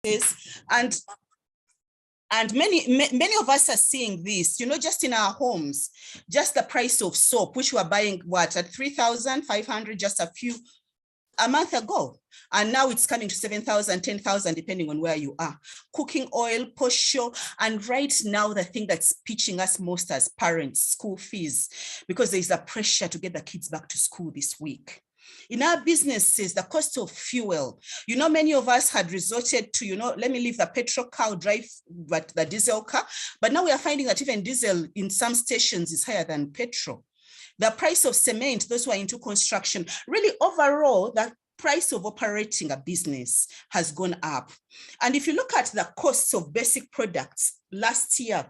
and many of us are seeing this, just in our homes, just the price of soap, which we're buying at 3,500 just a month ago. And now it's coming to 7,000, 10,000, depending on where you are. Cooking oil, posho, and right now the thing that's pitching us most as parents, school fees, because there's a pressure to get the kids back to school this week. In our businesses, the cost of fuel, many of us had resorted to, let me leave the petrol car, drive the diesel car, but now we are finding that even diesel in some stations is higher than petrol. The price of cement, those who are into construction, really overall, the price of operating a business has gone up. And if you look at the costs of basic products last year,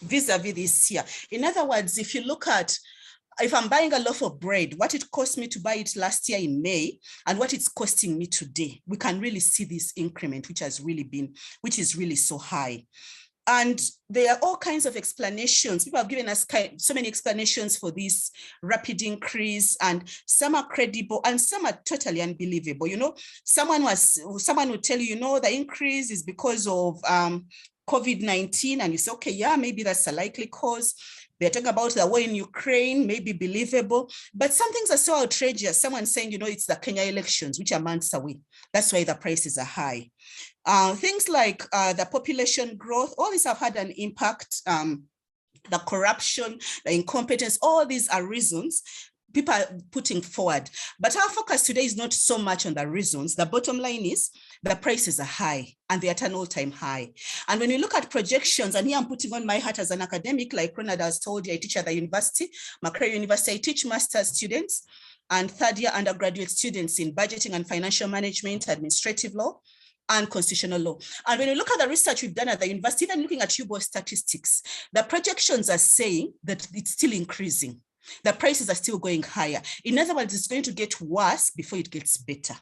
vis-a-vis this year, in other words, if you look at, if I'm buying a loaf of bread, what it cost me to buy it last year in May and what it's costing me today, we can really see this increment, which is really so high. And there are all kinds of explanations. People have given us so many explanations for this rapid increase, and some are credible and some are totally unbelievable. Someone would tell you, the increase is because of COVID-19, and you say, okay, yeah, maybe that's a likely cause. They're talking about the war in Ukraine, maybe believable, but some things are so outrageous. Someone saying, it's the Kenya elections, which are months away. That's why the prices are high. Things like the population growth, all these have had an impact. The corruption, the incompetence, all these are reasons people are putting forward. But our focus today is not so much on the reasons. The bottom line is the prices are high and they're at an all-time high. And when you look at projections, and here I'm putting on my hat as an academic, like Ronald has told you, I teach at the university, Macquarie University, I teach master's students and third-year undergraduate students in budgeting and financial management, administrative law, and constitutional law. And when you look at the research we've done at the university, even looking at UBO statistics, the projections are saying that it's still increasing. The prices are still going higher. In other words, it's going to get worse before it gets better.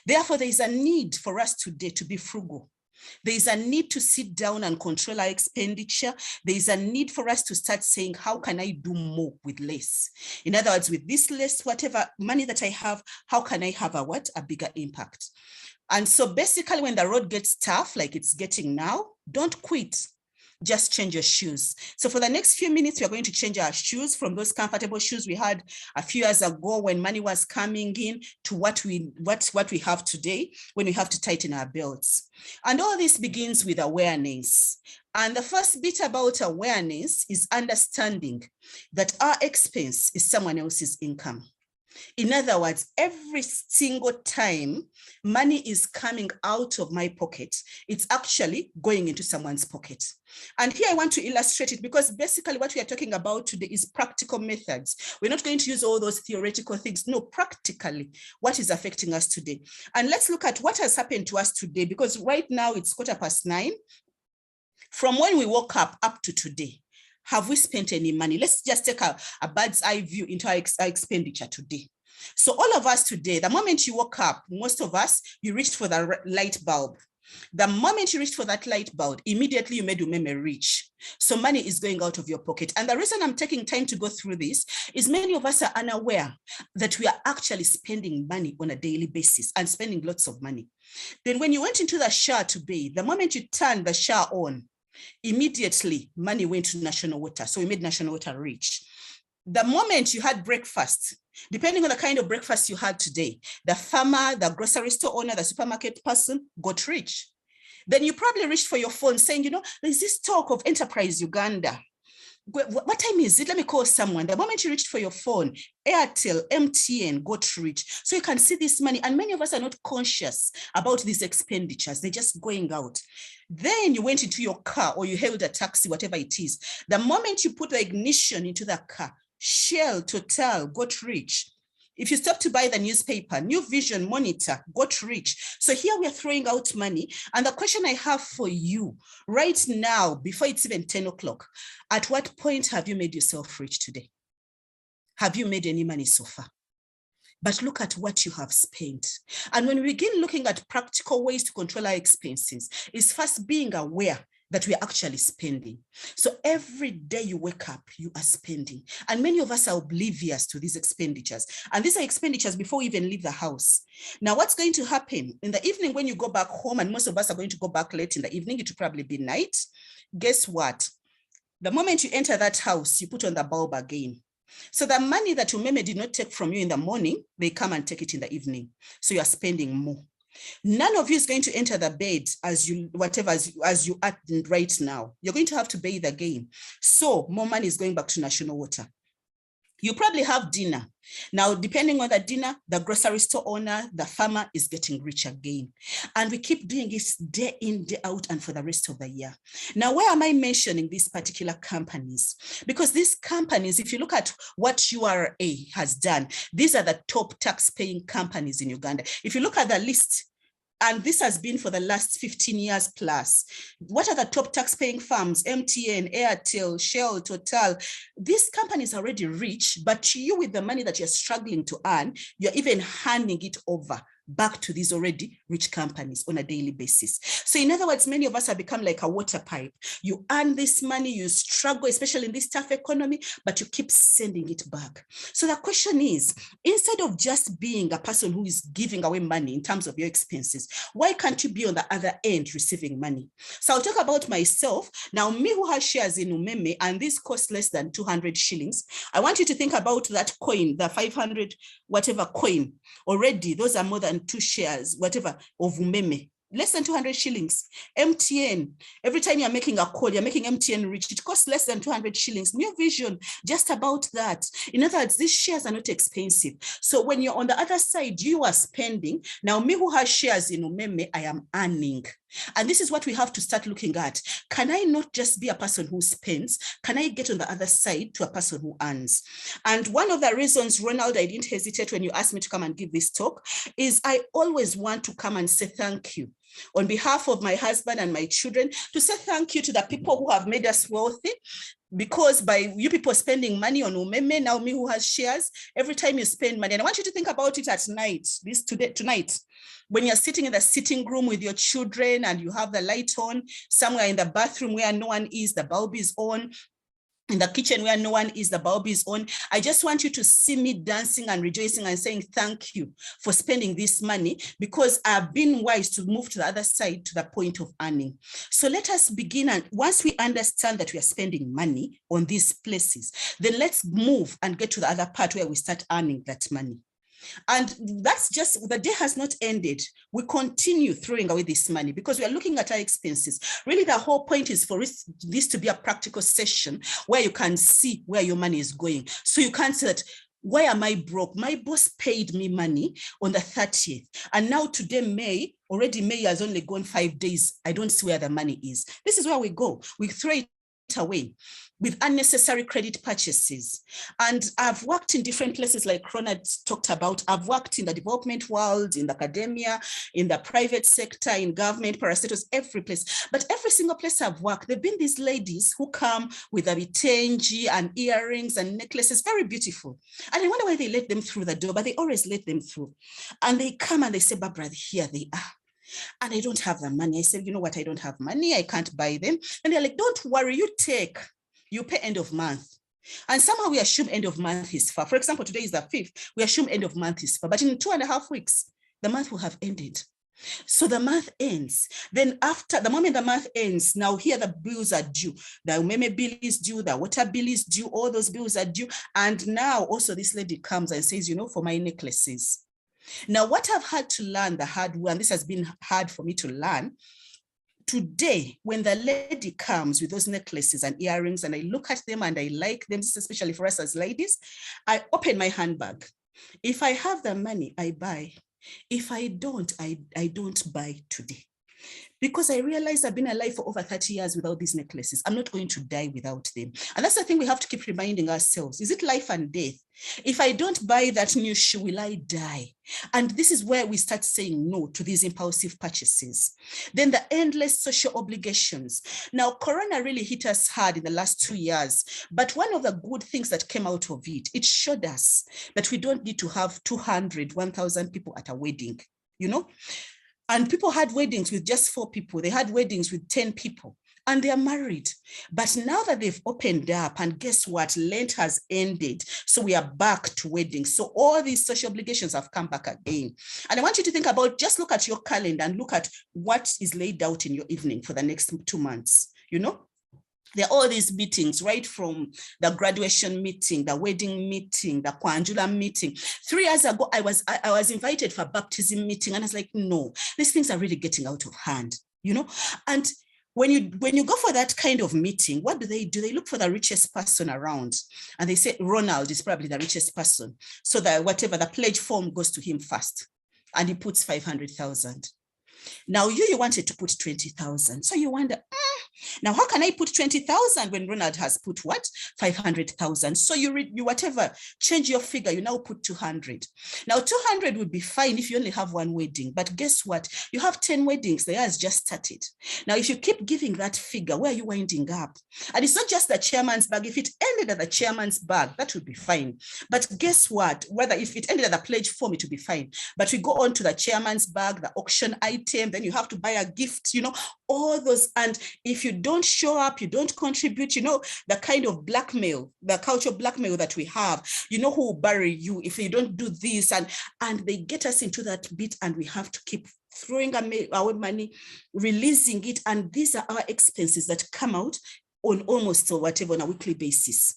Therefore, there is a need for us today to be frugal. There is a need to sit down and control our expenditure. There is a need for us to start saying, how can I do more with less? In other words, with this less, whatever money that I have, how can I have a bigger impact? And so basically when the road gets tough, like it's getting now, don't quit. Just change your shoes. So for the next few minutes, we are going to change our shoes from those comfortable shoes we had a few years ago when money was coming in to what we have today when we have to tighten our belts. And all this begins with awareness. And the first bit about awareness is understanding that our expense is someone else's income. In other words, every single time money is coming out of my pocket, it's actually going into someone's pocket. And here I want to illustrate it because basically what we are talking about today is practical methods. We're not going to use all those theoretical things. No, practically, what is affecting us today? And let's look at what has happened to us today, because right now it's 9:15. From when we woke up to today, have we spent any money? Let's just take a bird's eye view into our expenditure today. So all of us today, the moment you woke up, most of us, you reached for the light bulb. The moment you reached for that light bulb, immediately you made umeme reach. So money is going out of your pocket. And the reason I'm taking time to go through this is many of us are unaware that we are actually spending money on a daily basis and spending lots of money. Then when you went into the shower to bathe, the moment you turned the shower on, immediately money went to national water. So we made national water rich. The moment you had breakfast, depending on the kind of breakfast you had today, the farmer, the grocery store owner, the supermarket person got rich. Then you probably reached for your phone saying, there's this talk of Enterprise Uganda. What time is it? Let me call someone. The moment you reached for your phone, Airtel, MTN got rich. So you can see this money. And many of us are not conscious about these expenditures. They're just going out. Then you went into your car or you hailed a taxi, whatever it is. The moment you put the ignition into the car, Shell, Total got rich. If you stop to buy the newspaper, New Vision, Monitor got rich. So here we are throwing out money. And the question I have for you right now, before it's even 10 o'clock, at what point have you made yourself rich today? Have you made any money so far? But look at what you have spent. And when we begin looking at practical ways to control our expenses, is first being aware that we are actually spending. So every day you wake up, you are spending. And many of us are oblivious to these expenditures. And these are expenditures before we even leave the house. Now, what's going to happen in the evening when you go back home, and most of us are going to go back late in the evening, it will probably be night. Guess what? The moment you enter that house, you put on the bulb again. So the money that Umeme did not take from you in the morning, they come and take it in the evening. So you are spending more. None of you is going to enter the bed as you are right now. You're going to have to bathe again. So more money is going back to national water. You probably have dinner. Now, depending on the dinner, the grocery store owner, the farmer is getting rich again. And we keep doing this day in, day out, and for the rest of the year. Now, why am I mentioning these particular companies? Because these companies, if you look at what URA has done, these are the top tax-paying companies in Uganda. If you look at the list, and this has been for the last 15 years plus. What are the top tax-paying firms? MTN, Airtel, Shell, Total. These companies are already rich, but you, with the money that you're struggling to earn, you're even handing it over back to these already rich companies on a daily basis. So in other words, many of us have become like a water pipe. You earn this money, you struggle, especially in this tough economy, but you keep sending it back. So the question is, instead of just being a person who is giving away money in terms of your expenses, why can't you be on the other end receiving money? So I'll talk about myself. Now, me who has shares in Umeme, and this costs less than 200 shillings. I want you to think about that coin, the 500 whatever coin. Already, those are more than 2 shares, whatever, of Umeme. Less than 200 shillings. MTN, every time you're making a call, you're making MTN rich. It costs less than 200 shillings. New Vision, just about that. In other words, these shares are not expensive. So when you're on the other side, you are spending. Now, me who has shares in Umeme, I am earning. And this is what we have to start looking at. Can I not just be a person who spends? Can I get on the other side to a person who earns? And one of the reasons, Ronald, I didn't hesitate when you asked me to come and give this talk, is I always want to come and say thank you on behalf of my husband and my children, to say thank you to the people who have made us wealthy. Because by you people spending money on Umeme, now me who has shares, every time you spend money, and I want you to think about it at night, tonight, when you're sitting in the sitting room with your children and you have the light on, somewhere in the bathroom where no one is, the bulb is on, in the kitchen where no one is, the bulb is on. I just want you to see me dancing and rejoicing and saying thank you for spending this money, because I've been wise to move to the other side to the point of earning. So let us begin, and once we understand that we are spending money on these places, then let's move and get to the other part where we start earning that money. And that's just, the day has not ended. We continue throwing away this money because we are looking at our expenses. Really, the whole point is for this to be a practical session where you can see where your money is going. So you can't say that, why am I broke? My boss paid me money on the 30th. And now today, May has only gone 5 days. I don't see where the money is. This is where we go. We throw it away with unnecessary credit purchases. And I've worked in different places like Ronald talked about. I've worked in the development world, in the academia, in the private sector, in government, parastatals, every place. But every single place I've worked, there've been these ladies who come with a vitenji and earrings and necklaces, very beautiful. And I wonder why they let them through the door, but they always let them through. And they come and they say, Barbara, here they are. And I don't have the money. I said, you know what? I don't have money. I can't buy them. And they're like, don't worry, you pay end of month. And somehow we assume end of month is far. For example, today is the 5th. We assume end of month is far, but in 2.5 weeks, the month will have ended. So the month ends. Then after the moment the month ends, now here the bills are due. The Umeme bill is due, the water bill is due, all those bills are due. And now also this lady comes and says, you know, for my necklaces. Now, what I've had to learn the hard way, and this has been hard for me to learn, today, when the lady comes with those necklaces and earrings, and I look at them and I like them, especially for us as ladies, I open my handbag. If I have the money, I buy. If I don't, I don't buy today. Because I realized I've been alive for over 30 years without these necklaces. I'm not going to die without them. And that's the thing we have to keep reminding ourselves. Is it life and death? If I don't buy that new shoe, will I die? And this is where we start saying no to these impulsive purchases. Then the endless social obligations. Now, Corona really hit us hard in the last 2 years. But one of the good things that came out of it, it showed us that we don't need to have 200, 1,000 people at a wedding, you know? And people had weddings with just 4 people. They had weddings with 10 people. and they are married. But now that they've opened up, and guess what? Lent has ended. So we are back to weddings. So all these social obligations have come back again. And I want you to think about, just look at your calendar and look at what is laid out in your evening for the next 2 months. You know, there are all these meetings, right from the graduation meeting, the wedding meeting, the Kwanjula meeting. 3 years ago, I was invited for a baptism meeting, and I was like, no, these things are really getting out of hand, you know? And when you go for that kind of meeting, what do? They look for the richest person around, and they say Ronald is probably the richest person. So that whatever, the pledge form goes to him first, and he puts 500,000. Now you wanted to put 20,000. So you wonder, now how can I put 20,000 when Ronald has put what? 500,000. So you whatever, change your figure, you now put 200. Now 200 would be fine if you only have 1 wedding, but guess what? You have 10 weddings, the year has just started. Now, if you keep giving that figure, where are you winding up? And it's not just the chairman's bag. If it ended at the chairman's bag, that would be fine. But guess what? Whether if it ended at the pledge form, it would be fine. But we go on to the chairman's bag, the auction item, then you have to buy a gift, you know, all those. And if you don't show up, you don't contribute, you know, the kind of blackmail, the cultural blackmail that we have, you know, who will bury you if you don't do this. And they get us into that bit, and we have to keep throwing our money, releasing it. And these are our expenses that come out on almost or whatever on a weekly basis.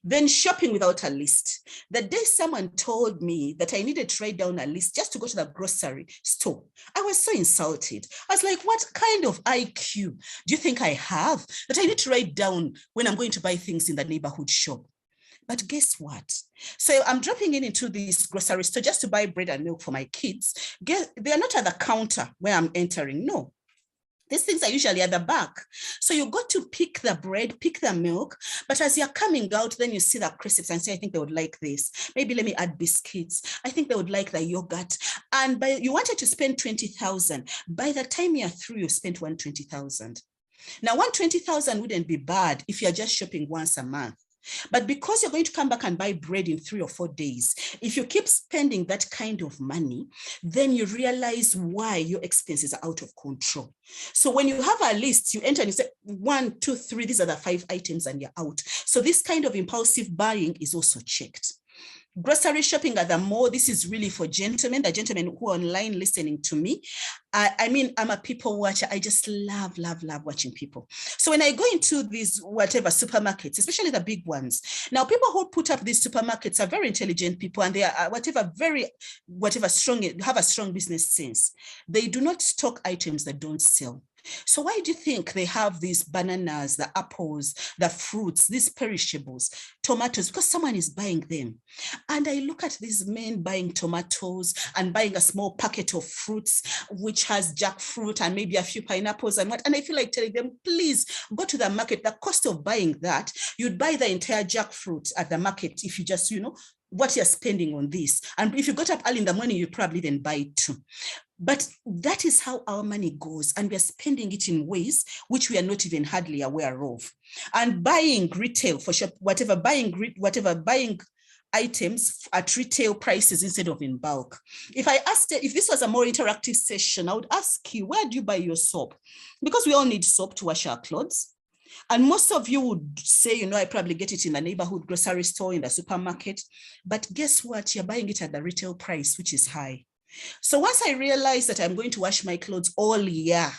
Then shopping without a list. The day someone told me that I needed to write down a list just to go to the grocery store, I was so insulted. I was like, what kind of IQ do you think I have that I need to write down when I'm going to buy things in the neighborhood shop? But guess what? So I'm dropping into this grocery store just to buy bread and milk for my kids. They are not at the counter where I'm entering. No. These things are usually at the back. So you got to pick the bread, pick the milk, but as you're coming out, then you see the crisps and say, I think they would like this. Maybe let me add biscuits. I think they would like the yogurt. And you wanted to spend 20,000. By the time you're through, you spent 120,000. Now, 120,000 wouldn't be bad if you're just shopping once a month. But because you're going to come back and buy bread in 3 or 4 days, if you keep spending that kind of money, then you realize why your expenses are out of control. So when you have a list, you enter and you say 1, 2, 3, these are the 5 items, and you're out. So this kind of impulsive buying is also checked. Grocery shopping at the mall, this is really for gentlemen, the gentlemen who are online listening to me. I mean, I'm a people watcher. I just love watching people. So when I go into these whatever supermarkets, especially the big ones, now people who put up these supermarkets are very intelligent people, and they are strong, have a strong business sense. They do not stock items that don't sell. So why do you think they have these bananas, the apples, the fruits, these perishables, tomatoes? Because someone is buying them. And I look at these men buying tomatoes and buying a small packet of fruits, which has jackfruit and maybe a few pineapples and what. And I feel like telling them, please go to the market. The cost of buying that, you'd buy the entire jackfruit at the market if you just, what you're spending on this. And if you got up early in the morning, you probably then buy 2. But that is how our money goes, and we're spending it in ways which we are not even hardly aware of. And buying retail for shop, buying items at retail prices instead of in bulk. If this was a more interactive session, I would ask you, where do you buy your soap? Because we all need soap to wash our clothes. And most of you would say, I probably get it in the neighborhood grocery store, in the supermarket. But guess what? You're buying it at the retail price, which is high. So once I realize that I'm going to wash my clothes all year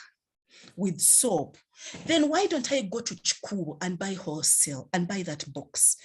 with soap, then why don't I go to Chukwu and buy wholesale and buy that box?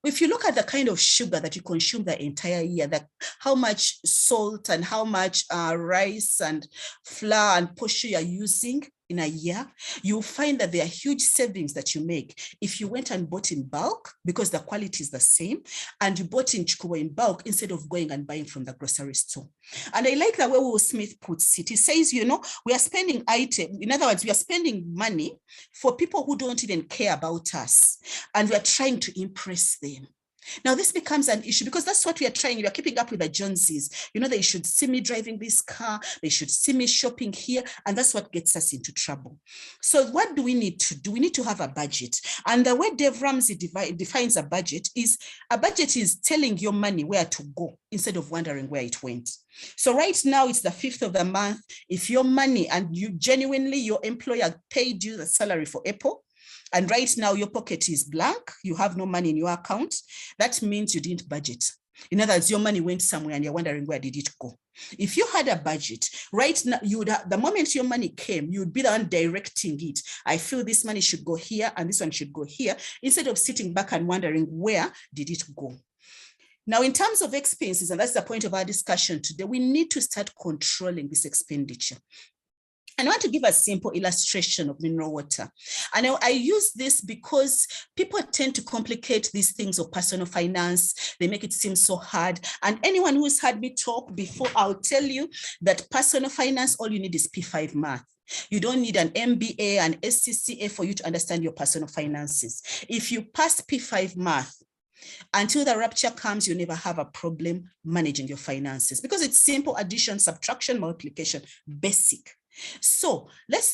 If you look at the kind of sugar that you consume the entire year, how much salt and how much rice and flour and posho you're using in a year, you'll find that there are huge savings that you make if you went and bought in bulk, because the quality is the same, and you bought in Chukwu in bulk instead of going and buying from the grocery store. And I like the way Will Smith puts it. He says, we are spending in other words, we are spending money for people who don't even care about us, and we are trying to impress them. Now this becomes an issue because that's what we are trying. We are keeping up with the Joneses. You know, they should see me driving this car. They should see me shopping here. And that's what gets us into trouble. So what do we need to do? We need to have a budget. And the way Dave Ramsey defines a budget is telling your money where to go instead of wondering where it went. So right now it's the 5th of the month. If your money and you genuinely, your employer paid you the salary for April, and right now your pocket is blank, you have no money in your account, that means you didn't budget. In other words, your money went somewhere and you're wondering where did it go. If you had a budget, right now, the moment your money came, you'd be the one directing it. I feel this money should go here and this one should go here, instead of sitting back and wondering where did it go. Now, in terms of expenses, and that's the point of our discussion today, we need to start controlling this expenditure. And I want to give a simple illustration of mineral water. And I use this because people tend to complicate these things of personal finance. They make it seem so hard. And anyone who's heard me talk before, I'll tell you that personal finance, all you need is P5 math. You don't need an MBA and SCCA for you to understand your personal finances. If you pass P5 math, until the rapture comes, you never have a problem managing your finances because it's simple addition, subtraction, multiplication, basic. So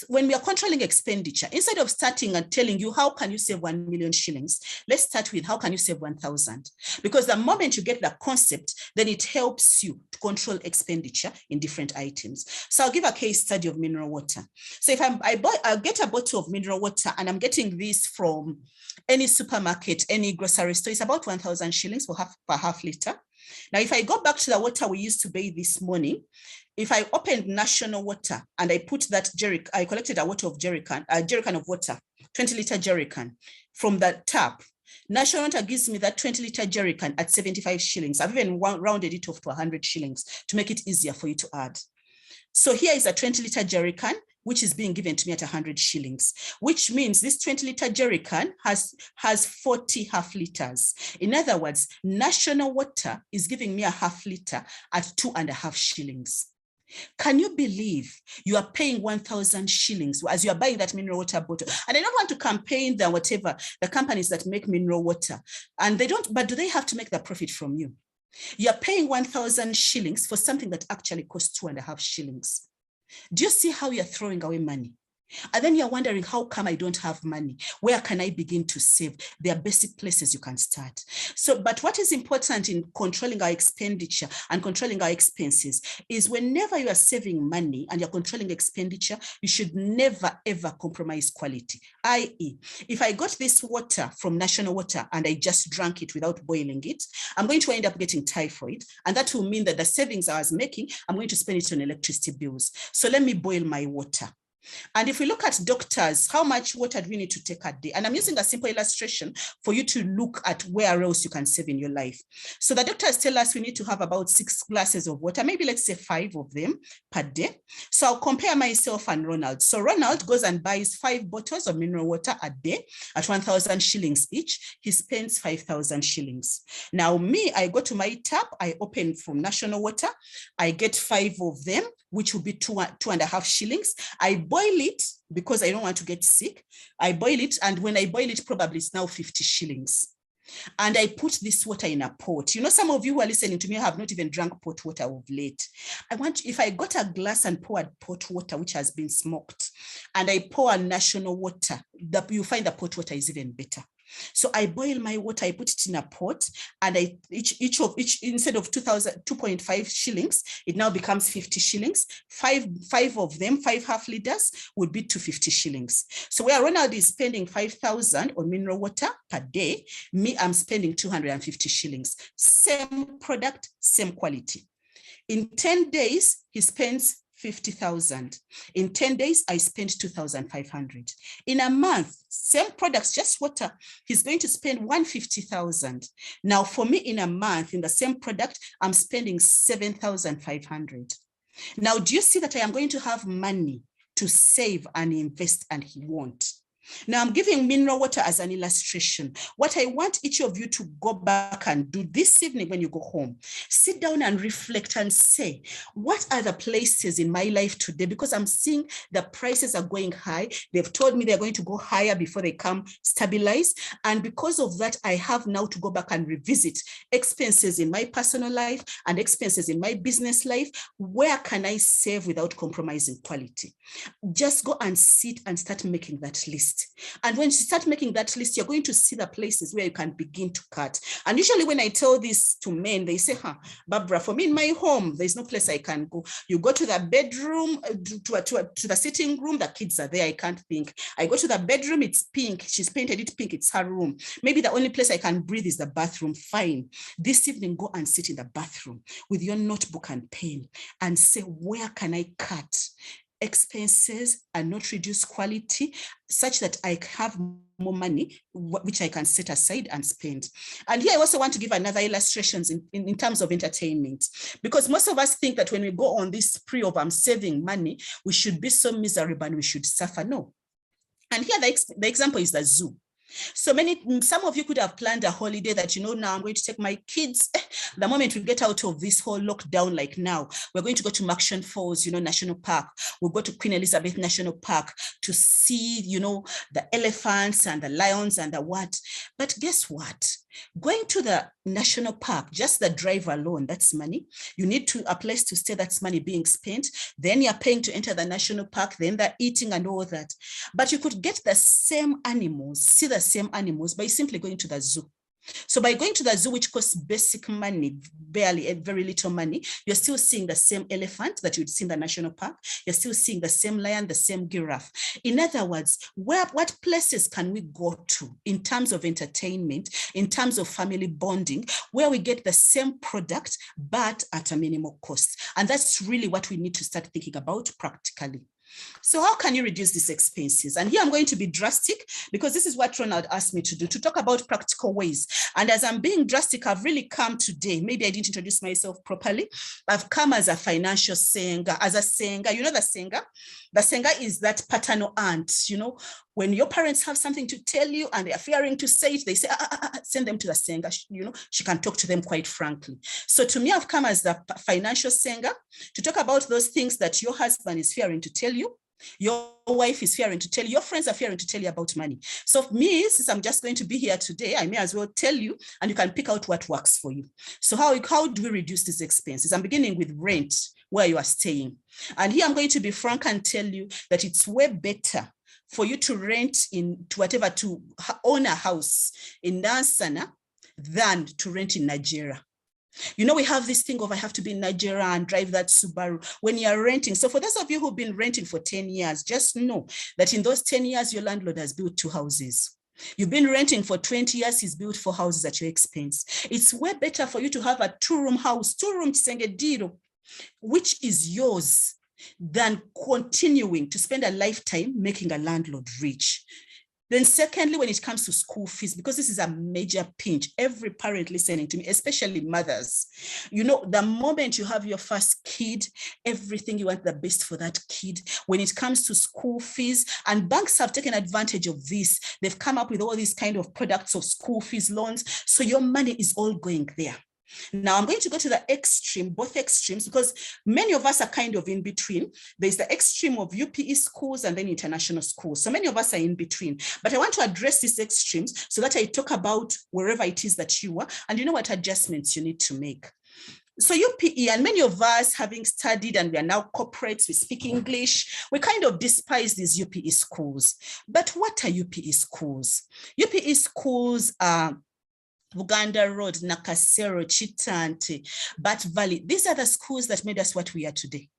when we are controlling expenditure, instead of starting and telling you, how can you save 1 million shillings? Let's start with how can you save 1,000? Because the moment you get the concept, then it helps you to control expenditure in different items. So I'll give a case study of mineral water. So if I'll get a bottle of mineral water and I'm getting this from any supermarket, any grocery store, it's about 1,000 shillings per half liter. Now, if I go back to the water we used to bathe this morning, if I opened National Water and I put that jerrycan, I collected a jerrycan of water, 20-liter jerrycan from the tap. National Water gives me that 20-liter jerrycan at 75 shillings. I've even rounded it off to 100 shillings to make it easier for you to add. So here is a 20-liter jerrycan, which is being given to me at 100 shillings, which means this 20-liter jerrycan has 40 half liters. In other words, National Water is giving me a half liter at 2.5 shillings. Can you believe you are paying 1,000 shillings as you are buying that mineral water bottle? And I don't want to campaign the companies that make mineral water, and they don't, but do they have to make the profit from you? You're paying 1,000 shillings for something that actually costs 2.5 shillings. Do you see how you're throwing away money? And then you're wondering, how come I don't have money? Where can I begin to save? There are basic places you can start. So, but what is important in controlling our expenditure and controlling our expenses is whenever you are saving money and you're controlling expenditure, you should never, ever compromise quality. I.e., if I got this water from National Water and I just drank it without boiling it, I'm going to end up getting typhoid. And that will mean that the savings I was making, I'm going to spend it on electricity bills. So let me boil my water. And if we look at doctors, how much water do we need to take a day? And I'm using a simple illustration for you to look at where else you can save in your life. So the doctors tell us we need to have about 6 glasses of water, maybe let's say 5 of them per day. So I'll compare myself and Ronald. So Ronald goes and buys 5 bottles of mineral water a day at 1,000 shillings each. He spends 5,000 shillings. Now me, I go to my tap, I open from National Water, I get 5 of them, which will be 2.5 shillings. I boil it because I don't want to get sick. I boil it, and when I boil it, probably it's now 50 shillings. And I put this water in a pot. You know, some of you who are listening to me have not even drank pot water of late. If I got a glass and poured pot water, which has been smoked, and I pour a National Water, you find the pot water is even better. So I boil my water, I put it in a pot, and each instead of 2.5 shillings, it now becomes 50 shillings. Five of them, 5 half liters, would be 250 shillings. So where Ronald is spending 5,000 on mineral water per day, me, I'm spending 250 shillings. Same product, same quality. In 10 days, he spends 50,000. In 10 days, I spent 2,500. In a month, same products, just water, he's going to spend 150,000. Now, for me, in a month, in the same product, I'm spending 7,500. Now, do you see that I am going to have money to save and invest, and he won't? Now I'm giving mineral water as an illustration. What I want each of you to go back and do this evening when you go home, sit down and reflect and say, what are the places in my life today? Because I'm seeing the prices are going high. They've told me they're going to go higher before they come stabilize. And because of that, I have now to go back and revisit expenses in my personal life and expenses in my business life. Where can I save without compromising quality? Just go and sit and start making that list. And when you start making that list, you're going to see the places where you can begin to cut. And usually when I tell this to men, they say, Barbara, for me in my home, there's no place I can go. You go to the bedroom, to the sitting room, the kids are there, I can't think. I go to the bedroom, it's pink. She's painted it pink, it's her room. Maybe the only place I can breathe is the bathroom. Fine. This evening, go and sit in the bathroom with your notebook and pen and say, where can I cut expenses and not reduce quality such that I have more money, which I can set aside and spend. And here I also want to give another illustrations in terms of entertainment, because most of us think that when we go on this spree of saving money, we should be so miserable and we should suffer. No. And here the example is the zoo. So some of you could have planned a holiday that, now I'm going to take my kids. The moment we get out of this whole lockdown, like now, we're going to go to Maction Falls, National Park. We'll go to Queen Elizabeth National Park to see, the elephants and the lions and the what. But guess what? Going to the national park, just the drive alone, that's money. You need a place to stay, that's money being spent. Then you're paying to enter the national park, then the eating and all that. But you could get the same animals, see the same animals by simply going to the zoo. So by going to the zoo, which costs basic money, barely very little money, you're still seeing the same elephant that you'd see in the national park. You're still seeing the same lion, the same giraffe. In other words, what places can we go to in terms of entertainment, in terms of family bonding, where we get the same product, but at a minimal cost? And that's really what we need to start thinking about practically. So how can you reduce these expenses? And here I'm going to be drastic because this is what Ronald asked me to do, to talk about practical ways. And as I'm being drastic, I've really come today. Maybe I didn't introduce myself properly. I've come as a financial singer, as a singer. You know the singer? The singer is that paternal aunt, when your parents have something to tell you and they're fearing to say it, they say, send them to the singer. She can talk to them quite frankly. So to me, I've come as the financial singer to talk about those things that your husband is fearing to tell you, your wife is fearing to tell you, your friends are fearing to tell you about money. So for me, since I'm just going to be here today, I may as well tell you, and you can pick out what works for you. So how do we reduce these expenses? I'm beginning with rent, where you are staying. And here I'm going to be frank and tell you that it's way better for you to rent to own a house in Dansana than to rent in Nigeria. We have this thing of I have to be in Nigeria and drive that Subaru when you're renting. So for those of you who've been renting for 10 years, just know that in those 10 years, your landlord has built 2 houses. You've been renting for 20 years, he's built 4 houses at your expense. It's way better for you to have a 2-room house, 2-room Tsengediro, which is yours, than continuing to spend a lifetime making a landlord rich. Then secondly, when it comes to school fees, because this is a major pinch, every parent listening to me, especially mothers, the moment you have your first kid, everything you want the best for that kid. When it comes to school fees, and banks have taken advantage of this, they've come up with all these kind of products of school fees loans. So your money is all going there. Now I'm going to go to the extreme, both extremes, because many of us are kind of in between. There's the extreme of UPE schools and then international schools. So many of us are in between, but I want to address these extremes so that I talk about wherever it is that you are, and what adjustments you need to make. So UPE, and many of us having studied and we are now corporates, we speak English, we kind of despise these UPE schools. But what are UPE schools? UPE schools are Uganda Road, Nakasero, Chitante, Bat Valley. These are the schools that made us what we are today.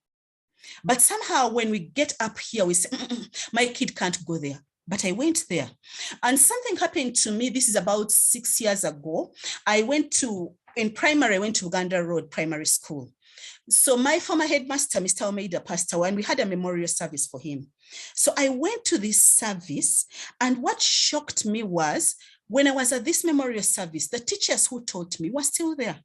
But somehow when we get up here, we say, my kid can't go there. But I went there. And something happened to me. This is about 6 years ago. In primary, I went to Uganda Road Primary School. So my former headmaster, Mr. Almeida, passed away, and we had a memorial service for him. So I went to this service, and what shocked me was, when I was at this memorial service, the teachers who taught me were still there.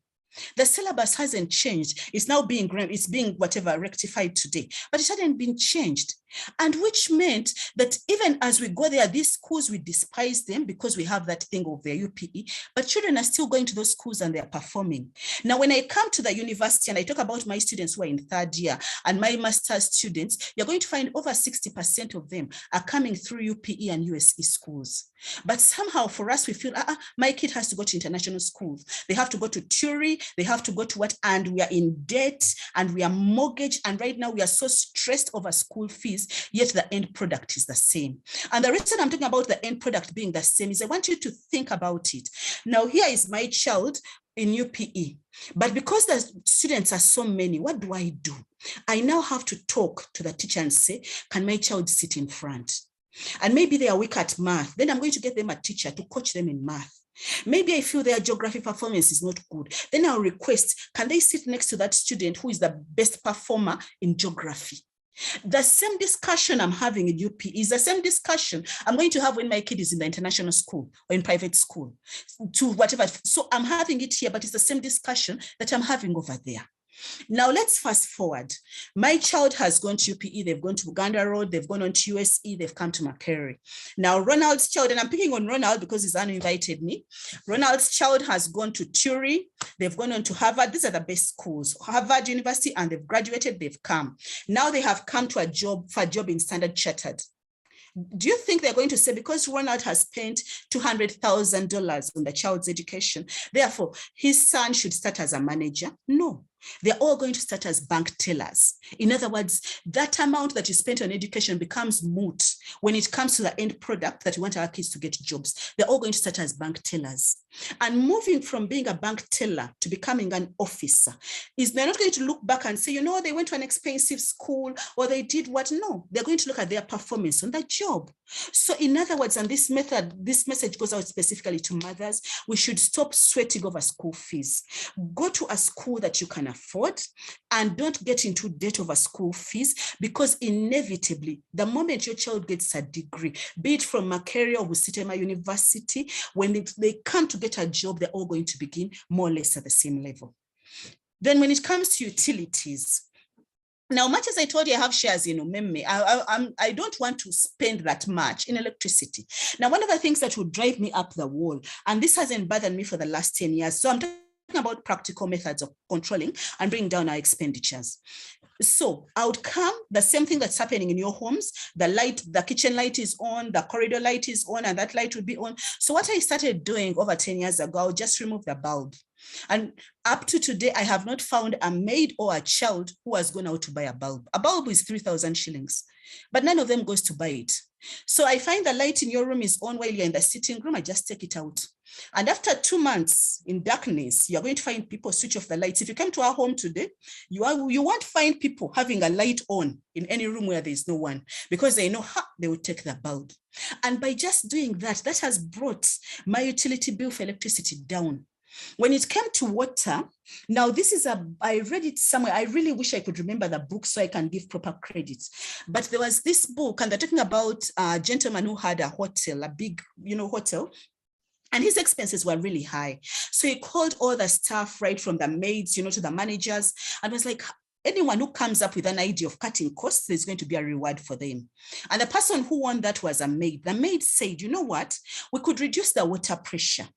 The syllabus hasn't changed. It's now being rectified today, but it hadn't been changed. And which meant that even as we go there, these schools, we despise them because we have that thing of their UPE, but children are still going to those schools and they're performing. Now, when I come to the university and I talk about my students who are in third year and my master's students, you're going to find over 60% of them are coming through UPE and USE schools. But somehow for us, we feel, my kid has to go to international schools. They have to go to Turi, they have to go to what, and we are in debt and we are mortgaged. And right now we are so stressed over school fees, yet the end product is the same. And the reason I'm talking about the end product being the same is I want you to think about it. Now, here is my child in UPE, but because the students are so many, what do? I now have to talk to the teacher and say, can my child sit in front? And maybe they are weak at math. Then I'm going to get them a teacher to coach them in math. Maybe I feel their geography performance is not good. Then I'll request, can they sit next to that student who is the best performer in geography? The same discussion I'm having in UP is the same discussion I'm going to have when my kid is in the international school or in private school, to whatever. So I'm having it here, but it's the same discussion that I'm having over there. Now let's fast forward. My child has gone to UPE, they've gone to Uganda Road, they've gone on to USE, they've come to Makerere. Now Ronald's child, and I'm picking on Ronald because he's uninvited me. Ronald's child has gone to Turi, they've gone on to Harvard. These are the best schools, Harvard University, and they've graduated, they've come. Now they have come to a job in Standard Chartered. Do you think they're going to say, because Ronald has spent $200,000 on the child's education, therefore his son should start as a manager? No. They're all going to start as bank tellers. In other words, that amount that you spent on education becomes moot when it comes to the end product that we want our kids to get jobs. They're all going to start as bank tellers. And moving from being a bank teller to becoming an officer is they're not going to look back and say, you know, they went to an expensive school or they did what? No, they're going to look at their performance on the job. So in other words, and this message goes out specifically to mothers, we should stop sweating over school fees. Go to a school that you can afford and don't get into debt over school fees, because inevitably, the moment your child gets a degree, be it from Makerere or Busitema University, when they come to get a job, they're all going to begin more or less at the same level. Then when it comes to utilities, now, much as I told you I have shares in Umeme, I don't want to spend that much in electricity. Now, one of the things that would drive me up the wall, and this hasn't bothered me for the last 10 years, so I'm talking about practical methods of controlling and bringing down our expenditures. So I would come, the same thing that's happening in your homes, the kitchen light is on, the corridor light is on, and that light would be on. So what I started doing over 10 years ago, I would just remove the bulb. And up to today, I have not found a maid or a child who has gone out to buy a bulb. A bulb is 3,000 shillings, but none of them goes to buy it. So I find the light in your room is on while you're in the sitting room, I just take it out. And after 2 months in darkness, you're going to find people switch off the lights. If you come to our home today, you won't find people having a light on in any room where there's no one, because they know they will take the bulb. And by just doing that, that has brought my utility bill for electricity down. When it came to water, now this is I read it somewhere. I really wish I could remember the book so I can give proper credit. But there was this book, and they're talking about a gentleman who had a hotel, a big, hotel, and his expenses were really high. So he called all the staff, right from the maids, to the managers, and was like, anyone who comes up with an idea of cutting costs, there's going to be a reward for them. And the person who won that was a maid. The maid said, you know what, we could reduce the water pressure.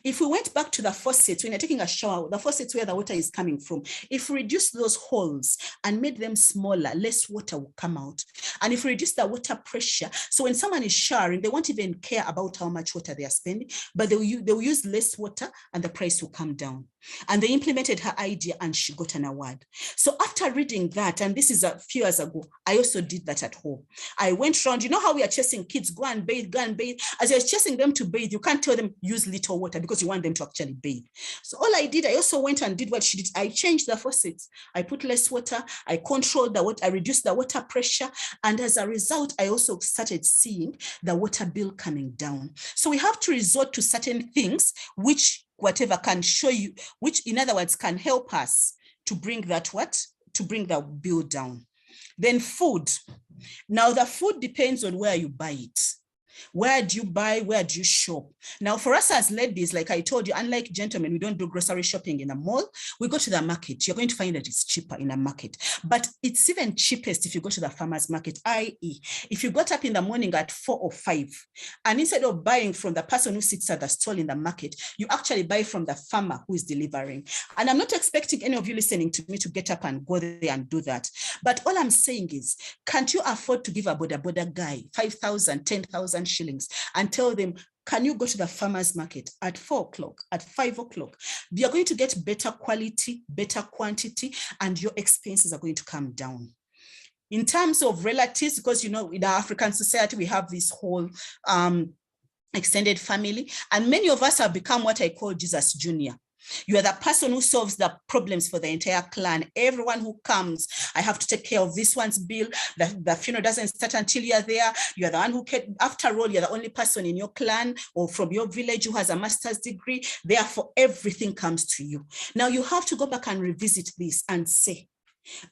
If we went back to the faucets, when you're taking a shower, the faucets where the water is coming from, if we reduce those holes and made them smaller, less water will come out. And if we reduce the water pressure, so when someone is showering, they won't even care about how much water they are spending, but they will use less water and the price will come down. And they implemented her idea and she got an award. So after reading that, and this is a few years ago, I also did that at home. I went around, how we are chasing kids, go and bathe, go and bathe. As you're chasing them to bathe, you can't tell them use little water because you want them to actually bathe. So all I did, I also went and did what she did. I changed the faucets. I put less water. I controlled the water. I reduced the water pressure. And as a result, I also started seeing the water bill coming down. So we have to resort to certain things which whatever can show you, which in other words can help us to bring the bill down. Then food. Now the food depends on where you buy it. Where do you buy? Where do you shop? Now, for us as ladies, like I told you, unlike gentlemen, we don't do grocery shopping in a mall. We go to the market. You're going to find that it's cheaper in a market, but it's even cheapest if you go to the farmer's market, i.e., if you got up in the morning at 4 or 5, and instead of buying from the person who sits at the stall in the market, you actually buy from the farmer who is delivering. And I'm not expecting any of you listening to me to get up and go there and do that. But all I'm saying is, can't you afford to give a boda guy 5,000, 10,000 shillings and tell them, can you go to the farmer's market at 4 o'clock, at 5 o'clock? You're going to get better quality, better quantity, and your expenses are going to come down. In terms of relatives, because, you know, in our African society, we have this whole extended family, and many of us have become what I call Jesus Junior. You are the person who solves the problems for the entire clan. Everyone who comes, I have to take care of this one's bill. The funeral doesn't start until you're there. You are the one who can, after all, you're the only person in your clan or from your village who has a master's degree. Therefore, everything comes to you. Now you have to go back and revisit this and say,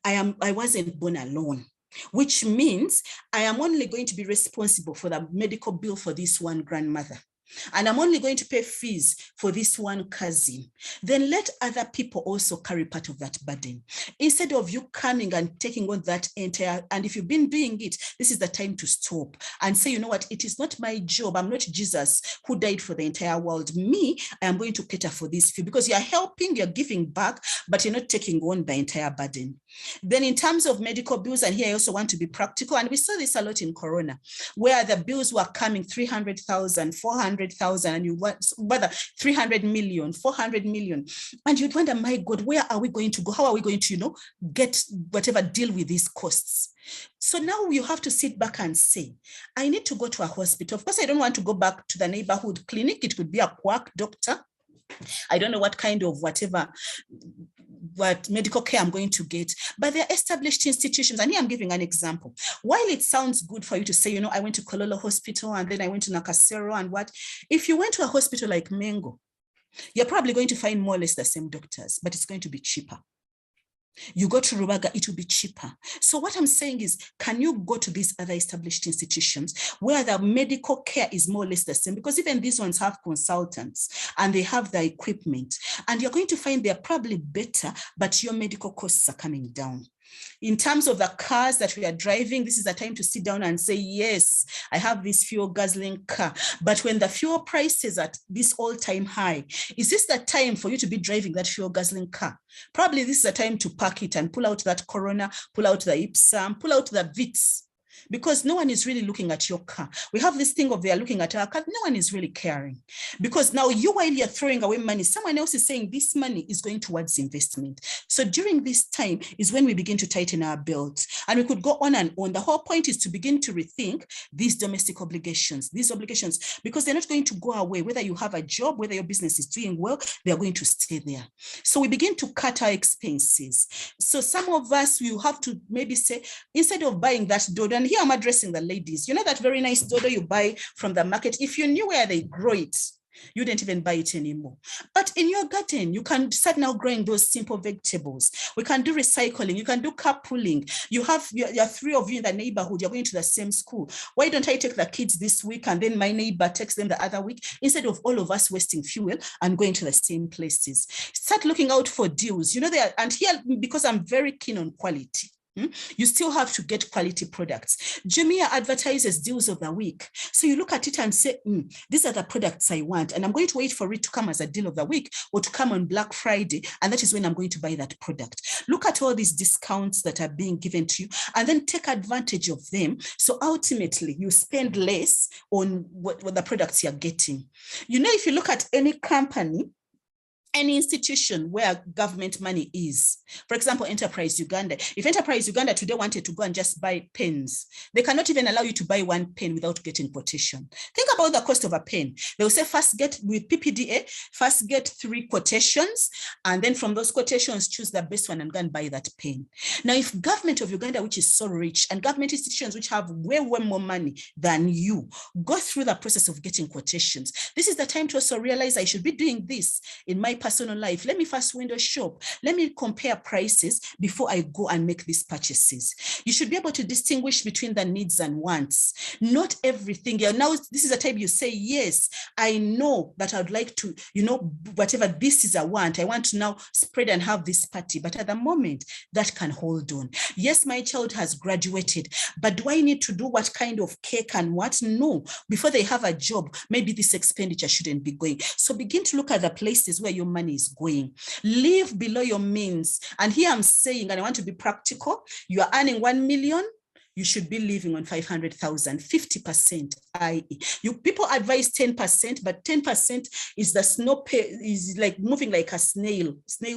I wasn't born alone, which means I am only going to be responsible for the medical bill for this one grandmother. And I'm only going to pay fees for this one cousin. Then let other people also carry part of that burden. Instead of you coming and taking on that entire, and if you've been doing it, this is the time to stop and say, you know what, it is not my job. I'm not Jesus who died for the entire world. Me, I am going to cater for this few, because you're helping, you're giving back, but you're not taking on the entire burden. Then in terms of medical bills, and here I also want to be practical, and we saw this a lot in Corona, where the bills were coming 300,000, 400,000, and you want whether 300 million, 400 million, and you'd wonder, my God, where are we going to go? How are we going to, you know, get whatever, deal with these costs? So now you have to sit back and say, I need to go to a hospital. Of course, I don't want to go back to the neighborhood clinic. It could be a quack doctor. I don't know what kind of what medical care I'm going to get, but they're established institutions. And here I'm giving an example. While it sounds good for you to say, you know, I went to Kololo Hospital and then I went to Nakasero and what, if you went to a hospital like Mengo, you're probably going to find more or less the same doctors, but it's going to be cheaper. You go to Rubaga, it will be cheaper. So what I'm saying is, can you go to these other established institutions where the medical care is more or less the same? Because even these ones have consultants and they have the equipment, and you're going to find they're probably better, but your medical costs are coming down. In terms of the cars that we are driving, this is a time to sit down and say, yes, I have this fuel guzzling car, but when the fuel price is at this all-time high, is this the time for you to be driving that fuel guzzling car? Probably this is a time to park it and pull out that Corona, pull out the Ipsam, pull out the Vitz, because no one is really looking at your car. We have this thing of they're looking at our car. No one is really caring, because now you, while you're throwing away money, someone else is saying this money is going towards investment. So during this time is when we begin to tighten our belts, and we could go on and on. The whole point is to begin to rethink these domestic obligations, because they're not going to go away. Whether you have a job, whether your business is doing well, they're going to stay there. So we begin to cut our expenses. So some of us, you have to maybe say, instead of buying that dodo, and here I'm addressing the ladies, you know that very nice dodo you buy from the market, if you knew where they grow it, you didn't even buy it anymore. But in your garden, you can start now growing those simple vegetables. We can do recycling. You can do carpooling. You have your 3 of you in the neighborhood. You're going to the same school. Why don't I take the kids this week and then my neighbor takes them the other week, instead of all of us wasting fuel and going to the same places? Start looking out for deals. You know, and here, because I'm very keen on quality, you still have to get quality products. Jumia advertises deals of the week. So you look at it and say, these are the products I want, and I'm going to wait for it to come as a deal of the week or to come on Black Friday, and that is when I'm going to buy that product. Look at all these discounts that are being given to you and then take advantage of them. So ultimately, you spend less on what the products you're getting. You know, if you look at any company, any institution where government money is, for example, Enterprise Uganda. If Enterprise Uganda today wanted to go and just buy pens, they cannot even allow you to buy one pen without getting quotation. Think about the cost of a pen. They will say, first get with PPDA, first get 3 quotations, and then from those quotations, choose the best one and go and buy that pen. Now, if government of Uganda, which is so rich, and government institutions which have way more money than you, go through the process of getting quotations, this is the time to also realize I should be doing this in my part personal life. Let me first window shop. Let me compare prices before I go and make these purchases. You should be able to distinguish between the needs and wants. Not everything. Now, this is a time you say, yes, I know that I'd like to, whatever this is a want. I want to now spread and have this party. But at the moment, that can hold on. Yes, my child has graduated, but do I need to do what kind of cake and what? No. Before they have a job, maybe this expenditure shouldn't be going. So begin to look at the places where your money is going. Live below your means. And here I'm saying, and I want to be practical, you are earning 1 million, you should be living on 500,000, 50%, i.e. People advise 10%, but 10% is the is like moving like a snail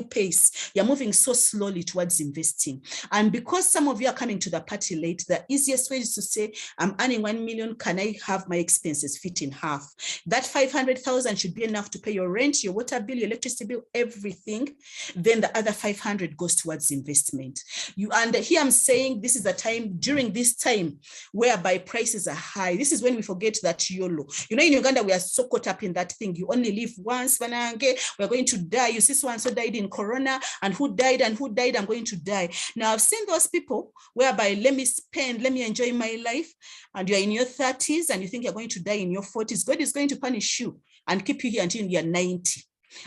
pace. You're moving so slowly towards investing. And because some of you are coming to the party late, the easiest way is to say, I'm earning 1 million, can I have my expenses fit in half? That 500,000 should be enough to pay your rent, your water bill, your electricity bill, everything. Then the other 500 goes towards investment. And here I'm saying this is the time, during this time whereby prices are high. This is when we forget that YOLO. In Uganda, we are so caught up in that thing. You only live once, we're going to die. You see so-and-so died in Corona, and who died, I'm going to die. Now, I've seen those people whereby let me enjoy my life, and you're in your 30s and you think you're going to die in your 40s. God is going to punish you and keep you here until you're 90.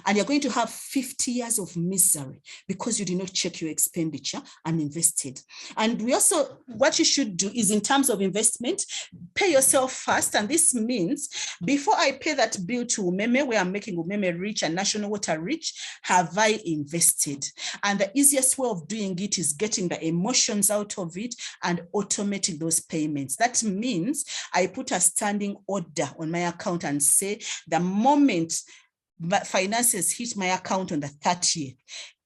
And you're going to have 50 years of misery because you did not check your expenditure and invested. And what you should do is, in terms of investment, pay yourself first. And this means before I pay that bill to Umeme, where I'm making Umeme rich and National Water rich, have I invested? And the easiest way of doing it is getting the emotions out of it and automating those payments. That means I put a standing order on my account and say, the moment finances hit my account on the 30th,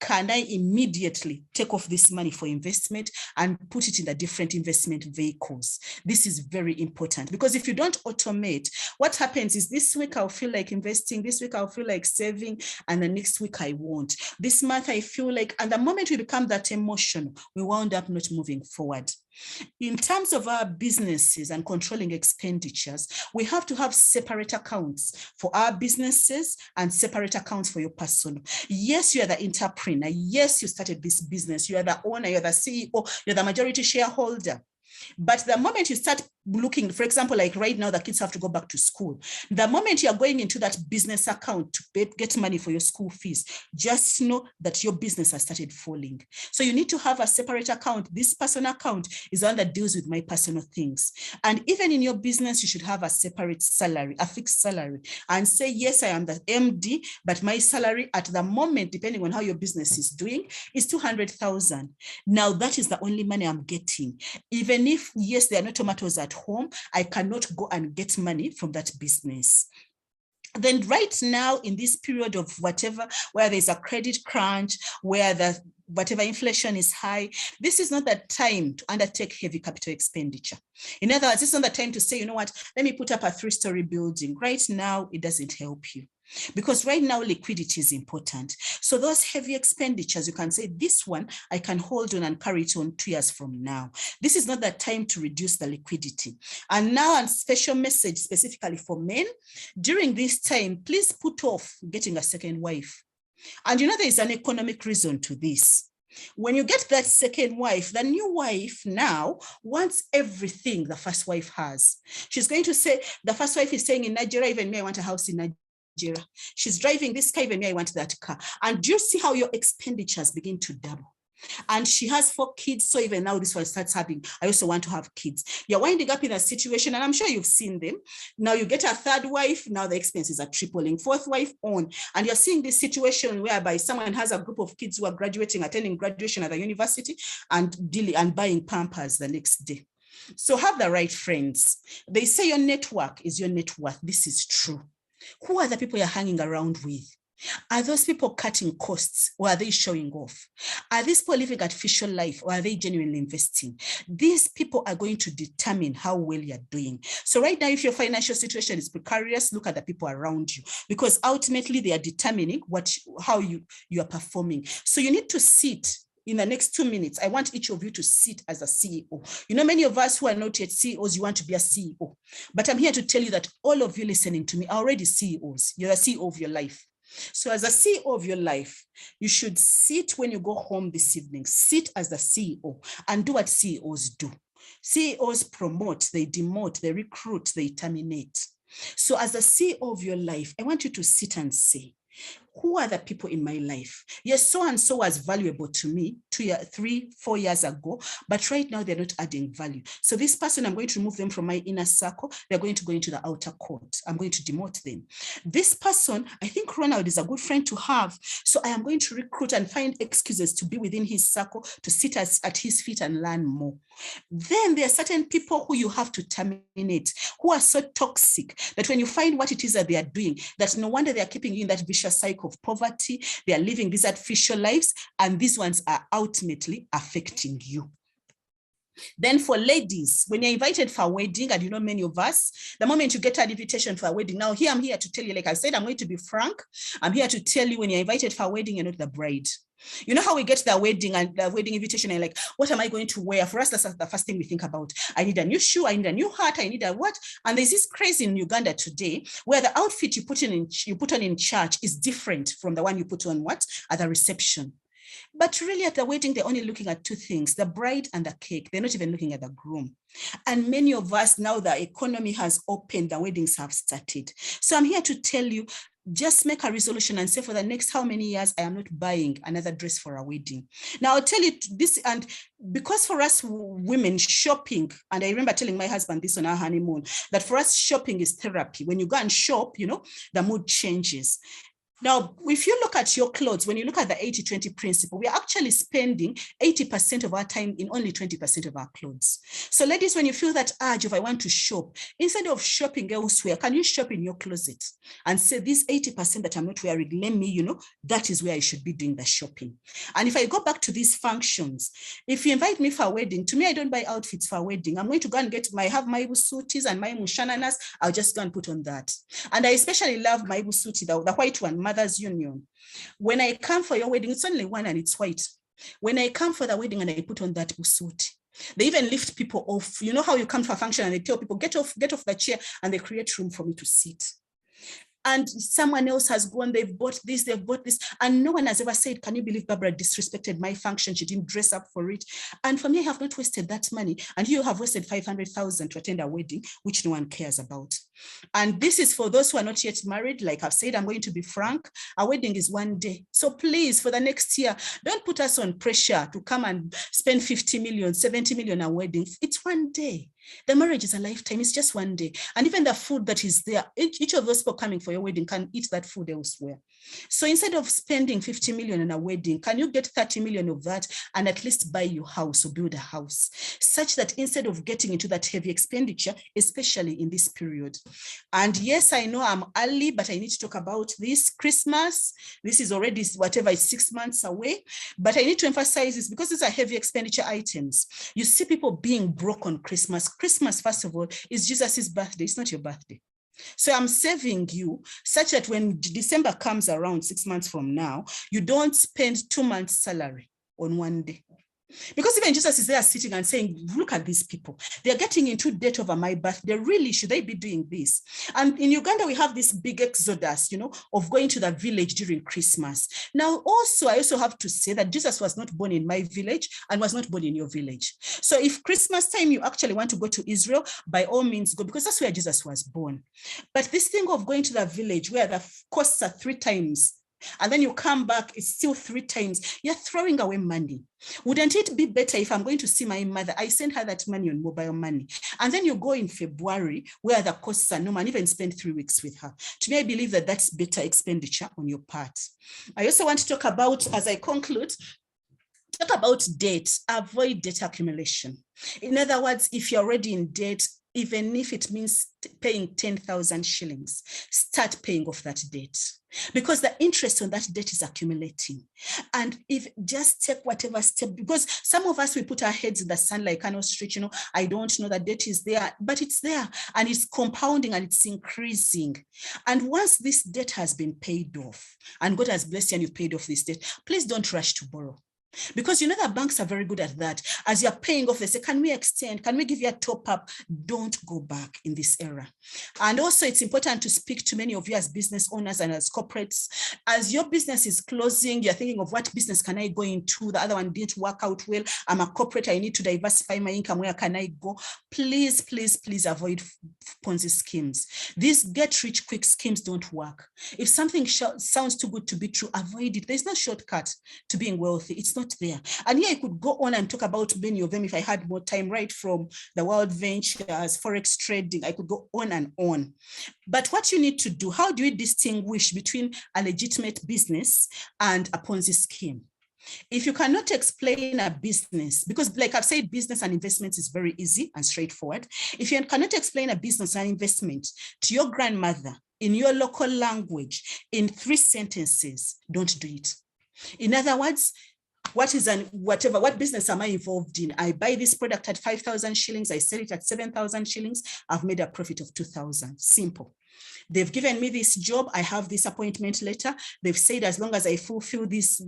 can I immediately take off this money for investment and put it in the different investment vehicles? This is very important, because if you don't automate, what happens is this week I'll feel like investing, this week I'll feel like saving, and the next week I won't. This month I feel like, and the moment we become that emotional, we wound up not moving forward. In terms of our businesses and controlling expenditures, we have to have separate accounts for our businesses and separate accounts for your personal. Yes, you are the entrepreneur. Yes, you started this business. You are the owner, you're the CEO, you're the majority shareholder. But the moment you start looking, for example, like right now, the kids have to go back to school. The moment you're going into that business account to get money for your school fees, just know that your business has started falling. So you need to have a separate account. This personal account is one that deals with my personal things. And even in your business, you should have a separate salary, a fixed salary, and say, yes, I am the MD, but my salary at the moment, depending on how your business is doing, is 200,000. Now that is the only money I'm getting. Even if, yes, there are no tomatoes at home, I cannot go and get money from that business. Then right now, in this period of whatever, where there's a credit crunch, where whatever inflation is high, this is not the time to undertake heavy capital expenditure. In other words, this is not the time to say, you know what, let me put up a 3-story building. Right now, it doesn't help you. Because right now, liquidity is important. So those heavy expenditures, you can say, this one, I can hold on and carry it on 2 years from now. This is not the time to reduce the liquidity. And now, a special message specifically for men, during this time, please put off getting a second wife. And there is an economic reason to this. When you get that second wife, the new wife now wants everything the first wife has. She's going to say, the first wife is staying in Nigeria, even me, I want a house in Nigeria. She's driving this car, even me, I want that car. And do you see how your expenditures begin to double? And she has 4 kids, so even now this one starts having, I also want to have kids. You're winding up in a situation, and I'm sure you've seen them. Now you get a 3rd wife, now the expenses are tripling, 4th wife on, and you're seeing this situation whereby someone has a group of kids who are graduating, attending graduation at the university, and buying Pampers the next day. So have the right friends. They say your network is your net worth. This is true. Who are the people you're hanging around with? Are those people cutting costs, or are they showing off? Are these people living artificial life, or are they genuinely investing? These people are going to determine how well you're doing. So right now, if your financial situation is precarious, look at the people around you, because ultimately they are determining how you are performing. So you need to sit. In the next 2 minutes, I want each of you to sit as a CEO. Many of us who are not yet CEOs, you want to be a CEO. But I'm here to tell you that all of you listening to me are already CEOs. You're the CEO of your life. So as a CEO of your life, you should sit when you go home this evening, sit as the CEO and do what CEOs do. CEOs promote, they demote, they recruit, they terminate. So as a CEO of your life, I want you to sit and say, who are the people in my life? Yes, so and so was valuable to me 3, 4 years ago, but right now they're not adding value. So this person, I'm going to remove them from my inner circle. They're going to go into the outer court. I'm going to demote them. This person, I think Ronald is a good friend to have. So I am going to recruit and find excuses to be within his circle, to sit at his feet and learn more. Then there are certain people who you have to terminate, who are so toxic that when you find what it is that they are doing, that no wonder they are keeping you in that vicious cycle of poverty. They are living these artificial lives, and these ones are ultimately affecting you. Then for ladies, when you're invited for a wedding, and you know many of us, the moment you get an invitation for a wedding, now here I'm here to tell you, like I said, I'm going to be frank. I'm here to tell you, when you're invited for a wedding, you're not the bride. You know how we get the wedding and the wedding invitation and like, what am I going to wear? For us, that's the first thing we think about. I need a new shoe, I need a new hat, I need a what? And there's this craze in Uganda today where the outfit you put on in church is different from the one you put on what? At the reception. But really at the wedding, they're only looking at two things, the bride and the cake. They're not even looking at the groom. And many of us, now the economy has opened, the weddings have started. So I'm here to tell you, just make a resolution and say, for the next how many years, I am not buying another dress for a wedding. Now I'll tell you this, and because for us women, shopping, and I remember telling my husband this on our honeymoon, that for us shopping is therapy. When you go and shop, you know, the mood changes. Now, if you look at your clothes, when you look at the 80-20 principle, we are actually spending 80% of our time in only 20% of our clothes. So ladies, when you feel that urge of I want to shop, instead of shopping elsewhere, can you shop in your closet and say, this 80% that I'm not wearing, let me, you know, that is where I should be doing the shopping. And if I go back to these functions, if you invite me for a wedding, to me, I don't buy outfits for a wedding. I'm going to go and have my suities and my mushananas. I'll just go and put on that. And I especially love my suiti, the white one, Mother's Union. When I come for your wedding, it's only one and it's white. When I come for the wedding and I put on that suit, they even lift people off. You know how you come to a function and they tell people, get off the chair, and they create room for me to sit. And someone else has gone, they've bought this, and no one has ever said, can you believe Barbara disrespected my function? She didn't dress up for it. And for me, I have not wasted that money. And you have wasted 500,000 to attend a wedding, which no one cares about. And this is for those who are not yet married. Like I've said, I'm going to be frank. A wedding is one day. So please, for the next year, don't put us on pressure to come and spend 50 million, 70 million on weddings. It's one day. The marriage is a lifetime. It's just one day. And even the food that is there, each of those people coming for your wedding can eat that food elsewhere. So instead of spending 50 million on a wedding, can you get 30 million of that and at least buy your house or build a house, such that instead of getting into that heavy expenditure, especially in this period. And yes, I know I'm early, but I need to talk about this Christmas. This is already whatever is 6 months away, but I need to emphasize this because these are heavy expenditure items. You see people being broke on Christmas. Christmas, first of all, is Jesus's birthday. It's not your birthday. So I'm saving you such that when December comes around 6 months from now, you don't spend 2 months' salary on one day. Because even Jesus is there sitting and saying, look at these people. They're getting into debt over my birthday. Really, should they be doing this? And in Uganda, we have this big exodus, you know, of going to the village during Christmas. Now, I also have to say that Jesus was not born in my village and was not born in your village. So if Christmas time, you actually want to go to Israel, by all means go, because that's where Jesus was born. But this thing of going to the village where the costs are 3 times, and then you come back, it's still 3 times. You're throwing away money. Wouldn't it be better if I'm going to see my mother, I send her that money on mobile money, and then you go in February where the costs are normal and even spend 3 weeks with her? To me, I believe that that's better expenditure on your part. I also want to talk about, as I conclude, talk about debt. Avoid debt accumulation. In other words, if you're already in debt, even if it means paying 10,000 shillings, start paying off that debt, because the interest on that debt is accumulating. And if just take whatever step, because some of us, we put our heads in the sand like an ostrich, you know, I don't know that debt is there, but it's there and it's compounding and it's increasing. And once this debt has been paid off and God has blessed you and you've paid off this debt, please don't rush to borrow. Because you know that banks are very good at that. As you're paying off, they say, can we extend? Can we give you a top up? Don't go back in this era. And also it's important to speak to many of you as business owners and as corporates. As your business is closing, you're thinking of what business can I go into? The other one didn't work out well. I'm a corporate, I need to diversify my income. Where can I go? Please, please, please avoid Ponzi schemes. These get rich quick schemes don't work. If something sounds too good to be true, avoid it. There's no shortcut to being wealthy. It's not there. And here I could go on and talk about many of them if I had more time, right from the world ventures, forex trading, I could go on and on. But what you need to do, how do you distinguish between a legitimate business and a Ponzi scheme? If you cannot explain a business, because like I've said, business and investments is very easy and straightforward. If you cannot explain a business and investment to your grandmother in your local language in 3 sentences, don't do it. In other words, what business am I involved in? I buy this product at 5,000 shillings. I sell it at 7,000 shillings. I've made a profit of 2,000. Simple. They've given me this job. I have this appointment letter. They've said as long as I fulfill these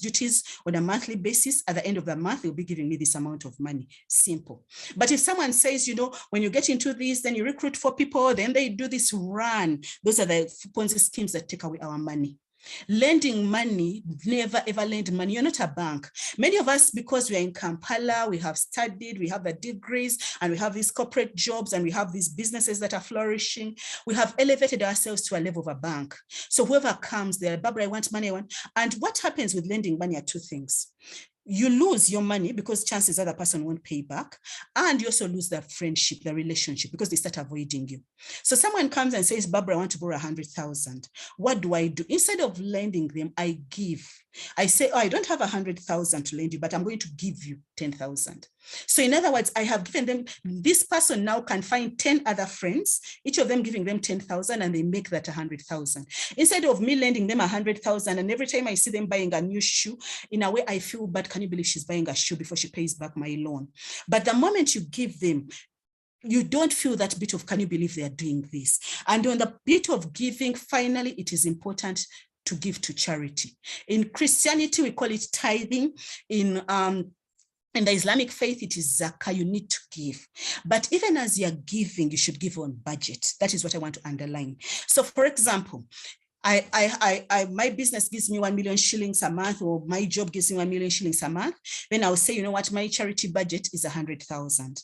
duties on a monthly basis, at the end of the month, they'll be giving me this amount of money. Simple. But if someone says, you know, when you get into this, then you recruit 4 people, then they do this run. Those are the Ponzi schemes that take away our money. Lending money, never ever lend money. You're not a bank. Many of us, because we are in Kampala, we have studied, we have the degrees, and we have these corporate jobs, and we have these businesses that are flourishing. We have elevated ourselves to a level of a bank. So whoever comes there, Barbara, I want money, I want. And what happens with lending money are 2 things. You lose your money because chances are the person won't pay back. And you also lose the friendship, the relationship, because they start avoiding you. So someone comes and says, Barbara, I want to borrow 100,000. What do I do? Instead of lending them, I give. I say, oh, I don't have 100,000 to lend you, but I'm going to give you 10,000. So in other words, I have given them, this person now can find 10 other friends, each of them giving them 10,000, and they make that 100,000. Instead of me lending them 100,000, and every time I see them buying a new shoe, in a way I feel bad. Can you believe she's buying a shoe before she pays back my loan? But the moment you give them, you don't feel that bit of, can you believe they are doing this? And on the bit of giving, finally, it is important to give to charity. In Christianity, we call it tithing. In the Islamic faith, it is zakah. You need to give. But even as you're giving, you should give on budget. That is what I want to underline. So for example, my business gives me 1 million shillings a month, or my job gives me 1 million shillings a month. Then I'll say, you know what, my charity budget is 100,000.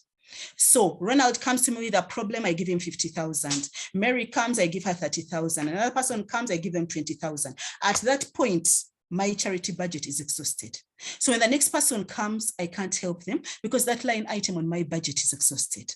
So Ronald comes to me with a problem, I give him 50,000. Mary comes, I give her 30,000. Another person comes, I give them 20,000. At that point, my charity budget is exhausted. So when the next person comes, I can't help them because that line item on my budget is exhausted.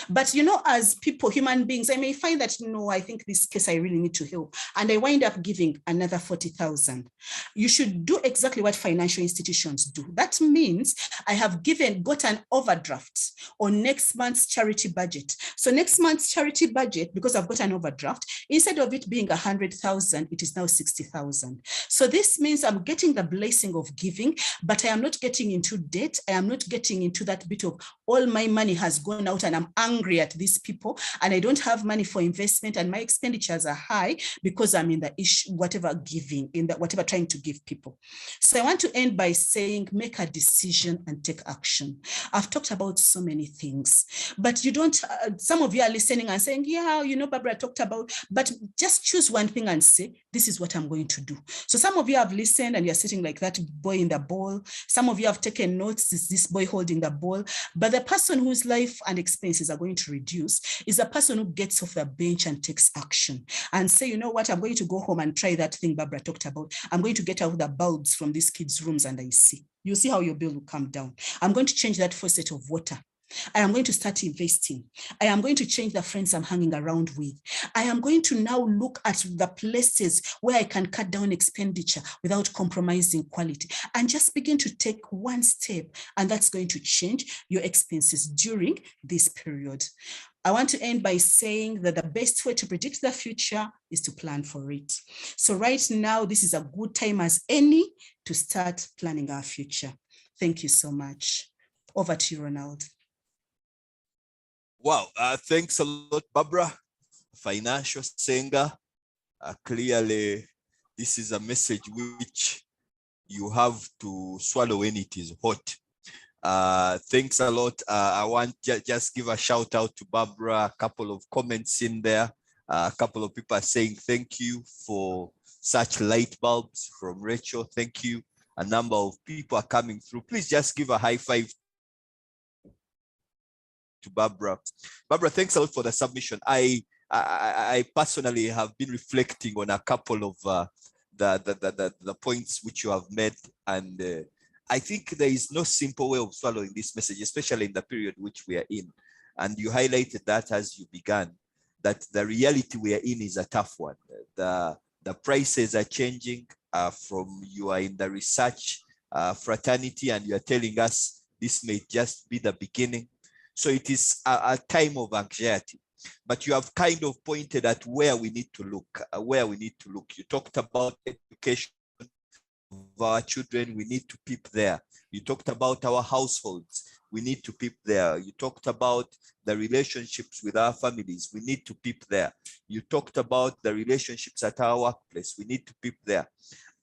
But, you know, as people, human beings, I may find that, no, I think this case I really need to help. And I wind up giving another 40,000. You should do exactly what financial institutions do. That means I have got an overdraft on next month's charity budget. So next month's charity budget, because I've got an overdraft, instead of it being 100,000, it is now 60,000. So this means I'm getting the blessing of giving, but I am not getting into debt. I am not getting into that bit of all my money has gone out and I'm angry at these people and I don't have money for investment and my expenditures are high because I'm in the issue, whatever giving, whatever trying to give people. So I want to end by saying, make a decision and take action. I've talked about so many things, but you don't, some of you are listening and saying, yeah, you know, Barbara talked about, but just choose one thing and say, this is what I'm going to do. So some of you have listened and you're sitting like that boy in the ball. Some of you have taken notes, is this boy holding the ball, but the person whose life and expenses are going to reduce is a person who gets off the bench and takes action and say, you know what, I'm going to go home and try that thing Barbara talked about. I'm going to get out the bulbs from these kids' rooms and I see. You'll see how your bill will come down. I'm going to change that faucet of water. I am going to start investing. I am going to change the friends I'm hanging around with. I am going to now look at the places where I can cut down expenditure without compromising quality and just begin to take one step. And that's going to change your expenses during this period. I want to end by saying that the best way to predict the future is to plan for it. So right now, this is a good time as any to start planning our future. Thank you so much. Over to you, Ronald. Wow, thanks a lot, Barbara. Financial singer. Clearly, this is a message which you have to swallow when it is hot. Thanks a lot. I want just give a shout out to Barbara, a couple of comments in there. A couple of people are saying thank you for such light bulbs from Rachel. Thank you. A number of people are coming through. Please just give a high five to Barbara. Barbara, thanks a lot for the submission. I personally have been reflecting on a couple of the points which you have made, and I think there is no simple way of swallowing this message, especially in the period which we are in. And you highlighted that as you began, that the reality we are in is a tough one. The prices are changing. From you are in the research fraternity, and you are telling us this may just be the beginning. So it is a time of anxiety, but you have kind of pointed at where we need to look, You talked about education of our children. We need to peep there. You talked about our households. We need to peep there. You talked about the relationships with our families. We need to peep there. You talked about the relationships at our workplace. We need to peep there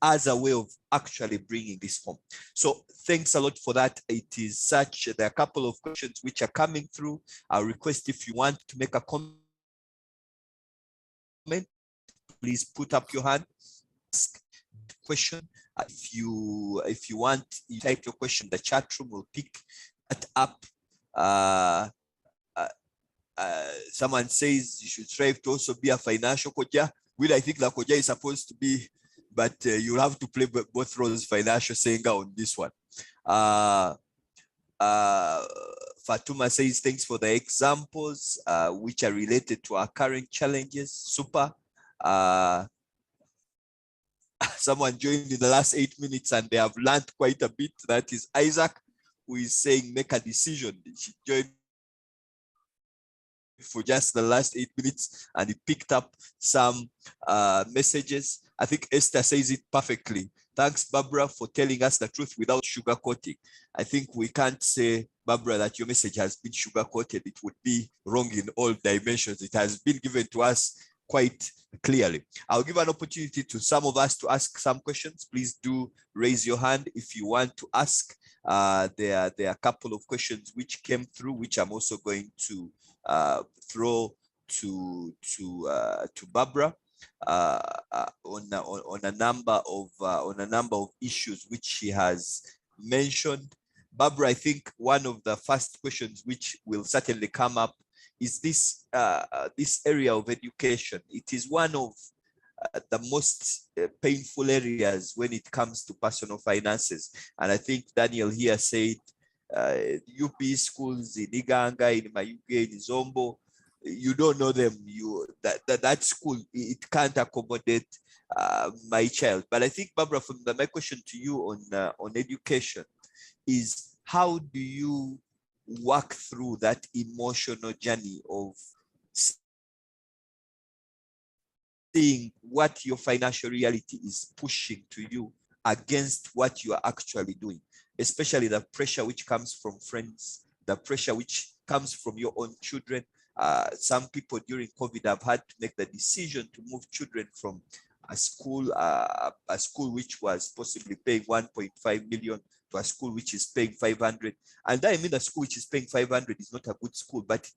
as a way of actually bringing this home. So thanks a lot for that. It is such, there are a couple of questions which are coming through. I'll request if you want to make a comment, please put up your hand, ask the question. If you want, you type your question, the chat room will pick that up. Someone says you should strive to also be a financial koja. Well, I think the koja is supposed to be, but you'll have to play both roles, financial Senga on this one. Fatuma says, thanks for the examples which are related to our current challenges. Super. Someone joined in the last 8 minutes and they have learned quite a bit. That is Isaac, who is saying make a decision. She joined for just the last 8 minutes and he picked up some messages. I think Esther says it perfectly. Thanks, Barbara, for telling us the truth without sugarcoating. I think we can't say, Barbara, that your message has been sugarcoated. It would be wrong in all dimensions. It has been given to us quite clearly. I'll give an opportunity to some of us to ask some questions. Please do raise your hand if you want to ask. There are a couple of questions which came through, which I'm also going to throw to Barbara on a number of issues which she has mentioned. Barbara, I think one of the first questions which will certainly come up is this area of education. It is one of the most painful areas when it comes to personal finances. And I think Daniel here said UP schools in Iganga, in Mayuge, in Zombo, you don't know them. That school, it can't accommodate my child. But I think, Barbara, from my question to you on education is, how do you work through that emotional journey of seeing what your financial reality is pushing to you against what you are actually doing, especially the pressure which comes from friends, the pressure which comes from your own children. Some people during COVID have had to make the decision to move children from a school which was possibly paying 1.5 million to a school which is paying 500. And I mean the school which is paying 500 is not a good school, but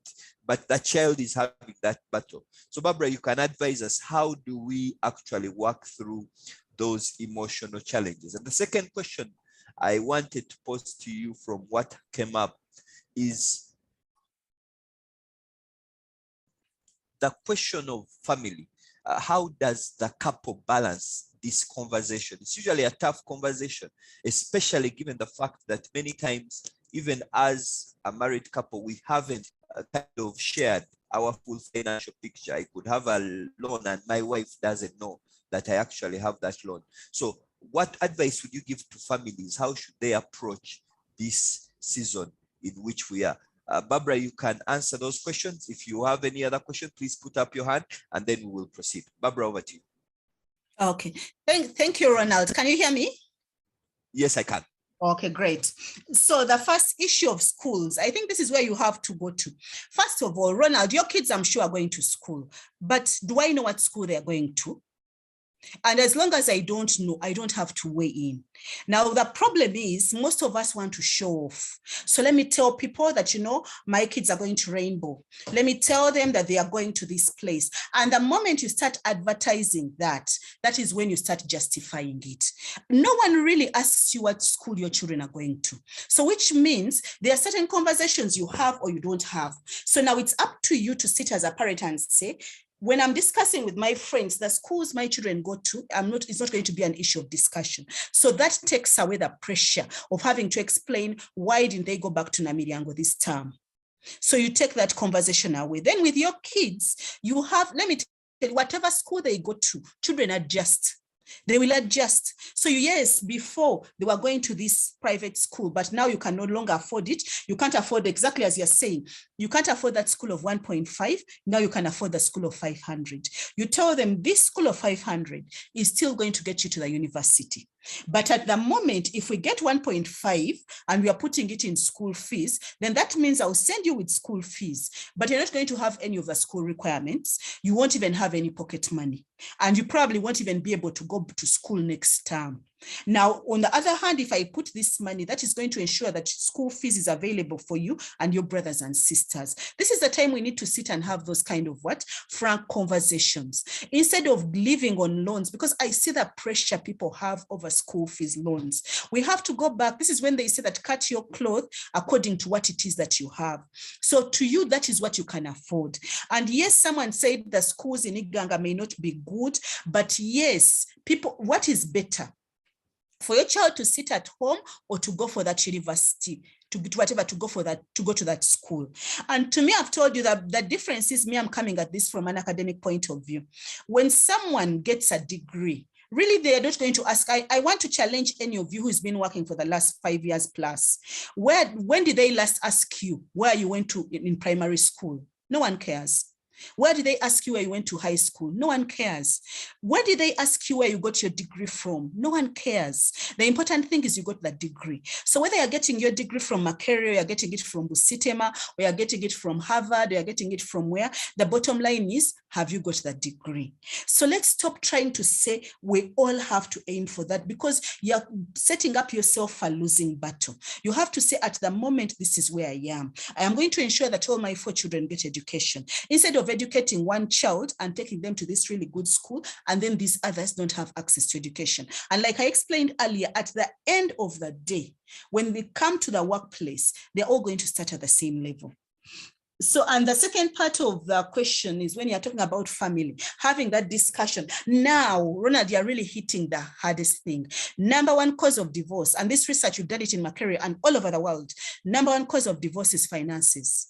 the child is having that battle. So Barbara, you can advise us, how do we actually work through those emotional challenges? And the second question I wanted to pose to you from what came up is the question of family. How does the couple balance this conversation? It's usually a tough conversation, especially given the fact that many times, even as a married couple, we haven't kind of shared our full financial picture. I could have a loan and my wife doesn't know that I actually have that loan. So what advice would you give to families? How should they approach this season in which we are? Barbara, you can answer those questions. If you have any other questions, please put up your hand and then we will proceed. Barbara, over to you. Okay, thank you, Ronald. Can you hear me? Yes, I can. Okay, great. So the first issue of schools, I think this is where you have to go to. First of all, Ronald, your kids, I'm sure, are going to school, but do I know what school they're going to? And as long as I don't know, I don't have to weigh in. Now, the problem is most of us want to show off. So let me tell people that, my kids are going to Rainbow. Let me tell them that they are going to this place. And the moment you start advertising that, that is when you start justifying it. No one really asks you what school your children are going to. So which means there are certain conversations you have or you don't have. So now it's up to you to sit as a parent and say, when I'm discussing with my friends, the schools my children go to, it's not going to be an issue of discussion. So that takes away the pressure of having to explain why didn't they go back to Namiryango this term. So you take that conversation away. Then with your kids, you have, let me tell you, whatever school they go to, children adjust. They will adjust. So yes, before they were going to this private school, but now you can no longer afford it. You can't afford, exactly as you're saying, you can't afford that school of 1.5. Now you can afford the school of 500. You tell them this school of 500 is still going to get you to the university. But at the moment, if we get 1.5 and we are putting it in school fees, then that means I'll send you with school fees, but you're not going to have any of the school requirements. You won't even have any pocket money, and you probably won't even be able to go to school next term. Now, on the other hand, if I put this money, that is going to ensure that school fees is available for you and your brothers and sisters. This is the time we need to sit and have those kind of frank conversations instead of living on loans, because I see the pressure people have over school fees loans. We have to go back. This is when they say that cut your cloth according to what it is that you have. So to you, that is what you can afford. And yes, someone said the schools in Uganda may not be good, but yes, people, what is better? For your child to sit at home or to go for that university, to go to that school. And to me, I've told you that the difference is I'm coming at this from an academic point of view. When someone gets a degree, really, they are not going to ask. I want to challenge any of you who's been working for the last 5 years plus. When did they last ask you where you went to in primary school? No one cares. Where did they ask you where you went to high school? No one cares. Where did they ask you where you got your degree from? No one cares. The important thing is you got that degree. So whether you're getting your degree from Makerere, you're getting it from Busitema, or you're getting it from Harvard, or you're getting it from where, the bottom line is, have you got that degree? So let's stop trying to say we all have to aim for that, because you're setting up yourself for a losing battle. You have to say, at the moment, this is where I am. I am going to ensure that all my 4 children get education. Instead of educating one child and taking them to this really good school, and then these others don't have access to education. And like I explained earlier, at the end of the day, when they come to the workplace, they're all going to start at the same level. So, and the second part of the question is when you're talking about family, having that discussion. Now, Ronald, you're really hitting the hardest thing. Number one cause of divorce, and this research, you've done it in Makerere and all over the world, number one cause of divorce is finances.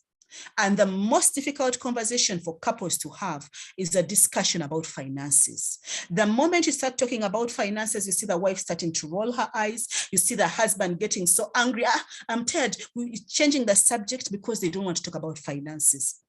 And the most difficult conversation for couples to have is a discussion about finances. The moment you start talking about finances, you see the wife starting to roll her eyes. You see the husband getting so angry. I'm tired. We're changing the subject because they don't want to talk about finances.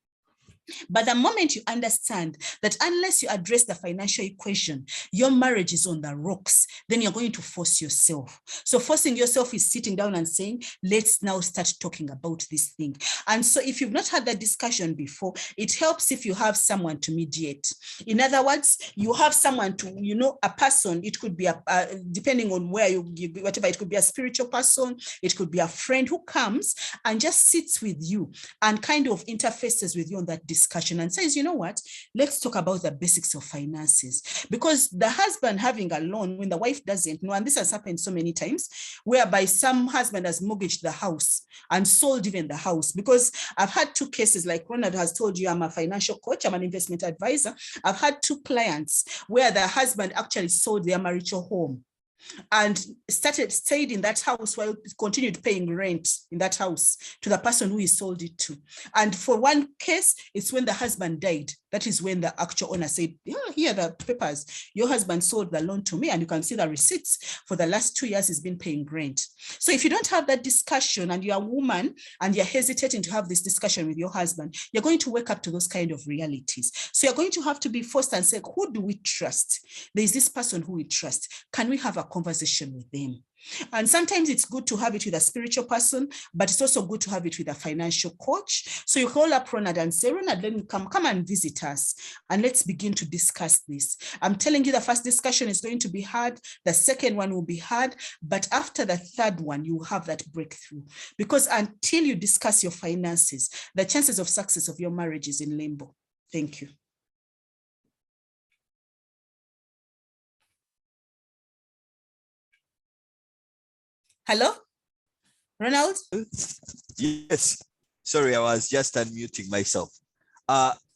But the moment you understand that unless you address the financial equation, your marriage is on the rocks, then you're going to force yourself. So forcing yourself is sitting down and saying, let's now start talking about this thing. And so if you've not had that discussion before, it helps if you have someone to mediate. In other words, you have someone to, a person, it could be, depending on where whatever, it could be a spiritual person, it could be a friend who comes and just sits with you and kind of interfaces with you on that discussion and says, you know what, let's talk about the basics of finances. Because the husband having a loan when the wife doesn't know, and this has happened so many times, whereby some husband has mortgaged the house and sold even the house. Because I've had 2 cases, like Ronald has told you, I'm a financial coach, I'm an investment advisor. I've had 2 clients where the husband actually sold their marital home and stayed in that house while continued paying rent in that house to the person who he sold it to. And for one case, it's when the husband died. That is when the actual owner said, yeah, here are the papers. Your husband sold the loan to me, and you can see the receipts. For the last 2 years, he's been paying rent. So if you don't have that discussion and you're a woman and you're hesitating to have this discussion with your husband, you're going to wake up to those kind of realities. So you're going to have to be forced and say, who do we trust? There's this person who we trust. Can we have a conversation with them? And sometimes it's good to have it with a spiritual person, but it's also good to have it with a financial coach. So you call up Ronald and say, Ronald, let me come and visit us, and let's begin to discuss this. I'm telling you, the first discussion is going to be hard. The second one will be hard, but after the third one, you will have that breakthrough. Because until you discuss your finances, the chances of success of your marriage is in limbo. Thank you. Hello, Ronald? Yes. Sorry, I was just unmuting myself.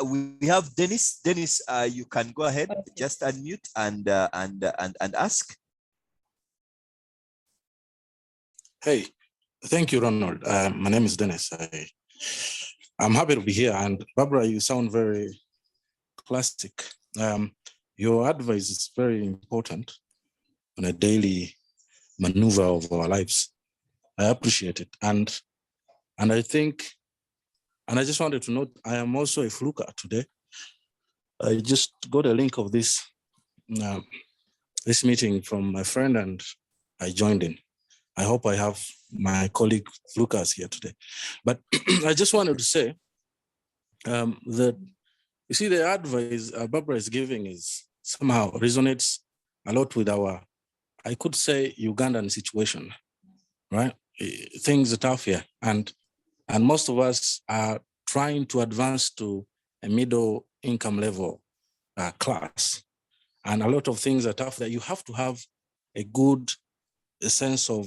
We have Dennis. Dennis, you can go ahead, just unmute and ask. Hey, thank you, Ronald. My name is Dennis. I'm happy to be here. And Barbara, you sound very classic. Your advice is very important on a daily maneuver of our lives. I appreciate it. And I think, and I just wanted to note, I am also a fluker today. I just got a link of this meeting from my friend and I joined in. I hope I have my colleague Lucas here today. But I just wanted to say that, you see, the advice Barbara is giving is somehow resonates a lot with our, I could say, Ugandan situation, right? Things are tough here. And most of us are trying to advance to a middle income level class. And a lot of things are tough that you have to have a good sense of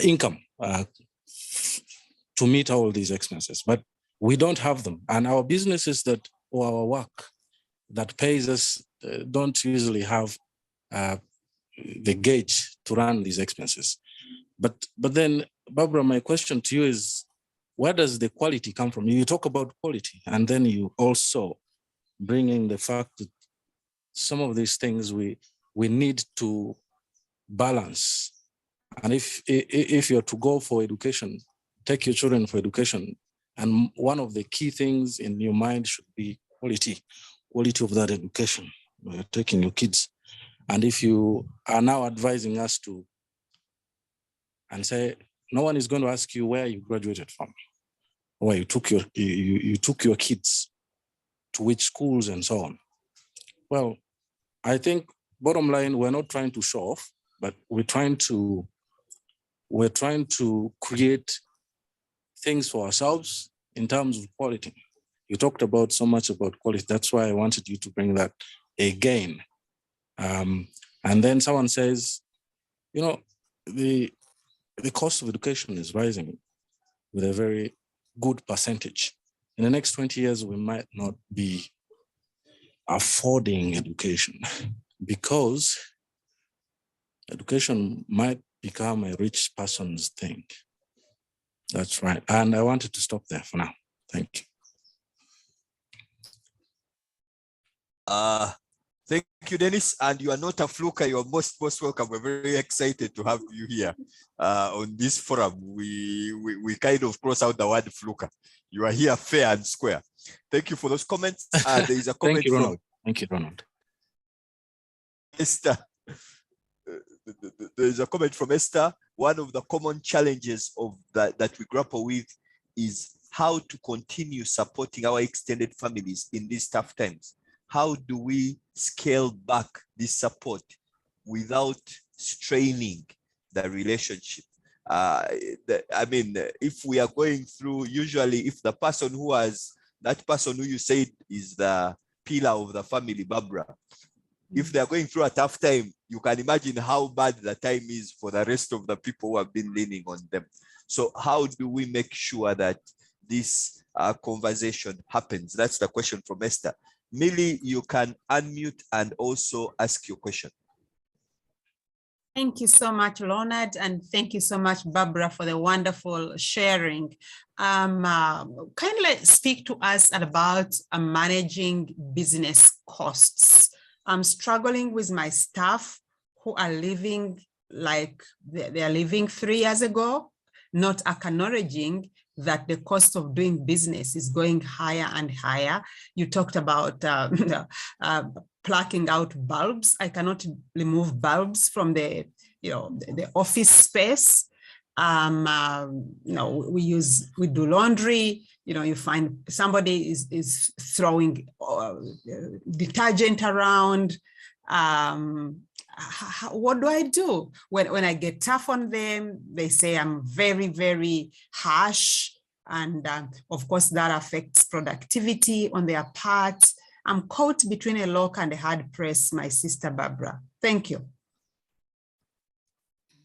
income to meet all these expenses, but we don't have them. And our businesses that, or our work that pays us don't usually have the gauge to run these expenses. But then, Barbara, my question to you is, where does the quality come from? You talk about quality, and then you also bring in the fact that some of these things we need to balance. And if you're to go for education, take your children for education, and one of the key things in your mind should be quality of that education. You're taking your kids. And if you are now advising us to, and say, no one is going to ask you where you graduated from, where you took your kids to which schools and so on. Well, I think bottom line, we're not trying to show off, but we're trying to create things for ourselves in terms of quality. You talked about so much about quality. That's why I wanted you to bring that again. And then someone says, you know, the cost of education is rising with a very good percentage. In the next 20 years, we might not be affording education because education might become a rich person's thing. That's right. And I wanted to stop there for now. Thank you. Thank you, Dennis. And you are not a fluker. You are most welcome. We're very excited to have you here on this forum. We kind of cross out the word fluker. You are here fair and square. Thank you for those comments. There is a comment from Thank you, Ronald. Esther. There is a comment from Esther. One of the common challenges of that we grapple with is how to continue supporting our extended families in these tough times. How do we scale back this support without straining the relationship? I mean, if we are going through, usually if the person who you said is the pillar of the family, Barbara, if they are going through a tough time, you can imagine how bad the time is for the rest of the people who have been leaning on them. So how do we make sure that this conversation happens? That's the question from Esther. Millie, you can unmute and also ask your question. Thank you so much, Leonard, and thank you so much, Barbara, for the wonderful sharing. Kindly speak to us about managing business costs. I'm struggling with my staff who are living like they are living 3 years ago, not acknowledging that the cost of doing business is going higher and higher. You talked about plucking out bulbs. I cannot remove bulbs from the office space. We do laundry. You find somebody is throwing detergent around. What do I do? When I get tough on them, they say I'm very, very harsh. And of course, that affects productivity on their part. I'm caught between a rock and a hard place, my sister Barbara. Thank you.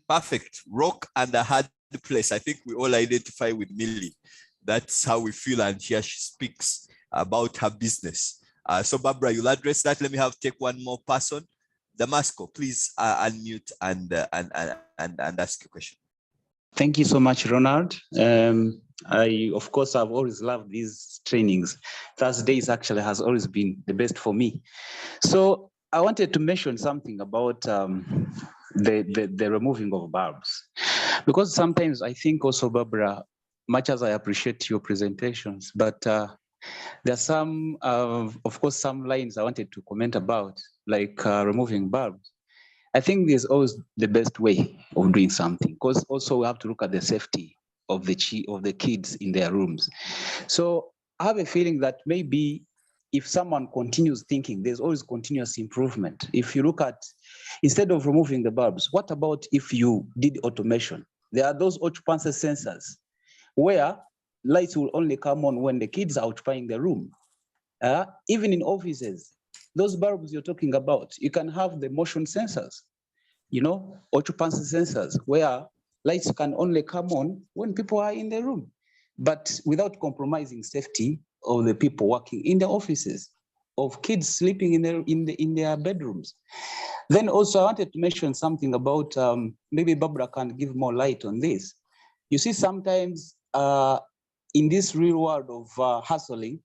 Perfect. Rock and a hard place. I think we all identify with Millie. That's how we feel, and here she speaks about her business. So Barbara, you'll address that. Let me take one more person. Damasco, please unmute and ask your question. Thank you so much, Ronald. Of course, I've always loved these trainings. Thursdays actually has always been the best for me. So I wanted to mention something about the removing of bulbs, because sometimes I think also, Barbara, much as I appreciate your presentations, but there are some, of course, some lines I wanted to comment about, like removing bulbs. I think there's always the best way of doing something, because also we have to look at the safety of the kids in their rooms. So I have a feeling that maybe if someone continues thinking, there's always continuous improvement. If you look at, instead of removing the bulbs, what about if you did automation? There are those occupancy sensors where lights will only come on when the kids are occupying the room. Even in offices, those bulbs you're talking about, you can have the motion sensors, occupancy sensors, where lights can only come on when people are in the room, but without compromising safety of the people working in the offices, of kids sleeping in their bedrooms. Then also I wanted to mention something about, maybe Barbara can give more light on this. You see, sometimes in this real world of hustling,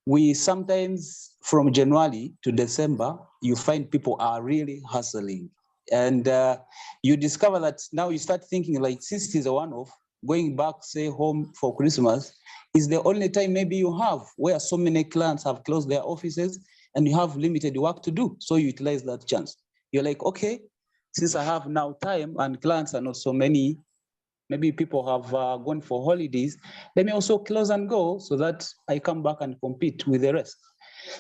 we sometimes, from January to December, you find people are really hustling. And you discover that now you start thinking, like, since it is a one-off, going back, say, home for Christmas is the only time maybe you have where so many clients have closed their offices and you have limited work to do. So you utilize that chance. You're like, okay, since I have now time and clients are not so many, maybe people have gone for holidays, let me also close and go so that I come back and compete with the rest.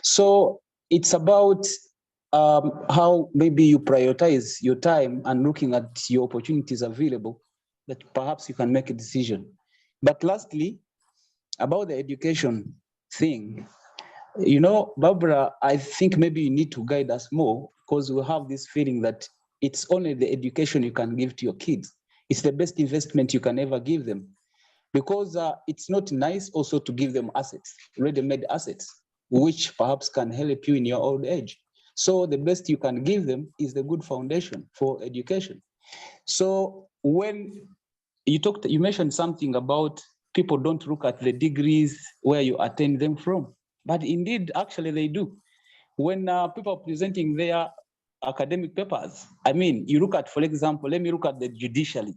So it's about how maybe you prioritize your time and looking at your opportunities available, that perhaps you can make a decision. But lastly, about the education thing, Barbara, I think maybe you need to guide us more, because we have this feeling that it's only the education you can give to your kids. It's the best investment you can ever give them, because it's not nice also to give them assets, ready-made assets, which perhaps can help you in your old age. So the best you can give them is the good foundation for education. So when you mentioned something about people don't look at the degrees where you attend them from, but indeed, actually they do. When people are presenting their academic papers, I mean, you look at, for example, let me look at the judiciary.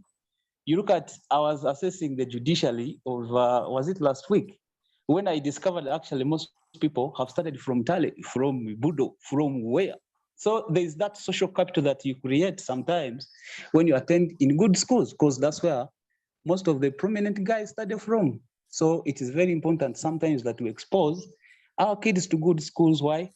You look at, I was assessing the judiciary of, was it last week? When I discovered actually most people have started from Tale, from Budo, from where? So there's that social capital that you create sometimes when you attend in good schools, because that's where most of the prominent guys study from. So it is very important sometimes that we expose our kids to good schools. Why?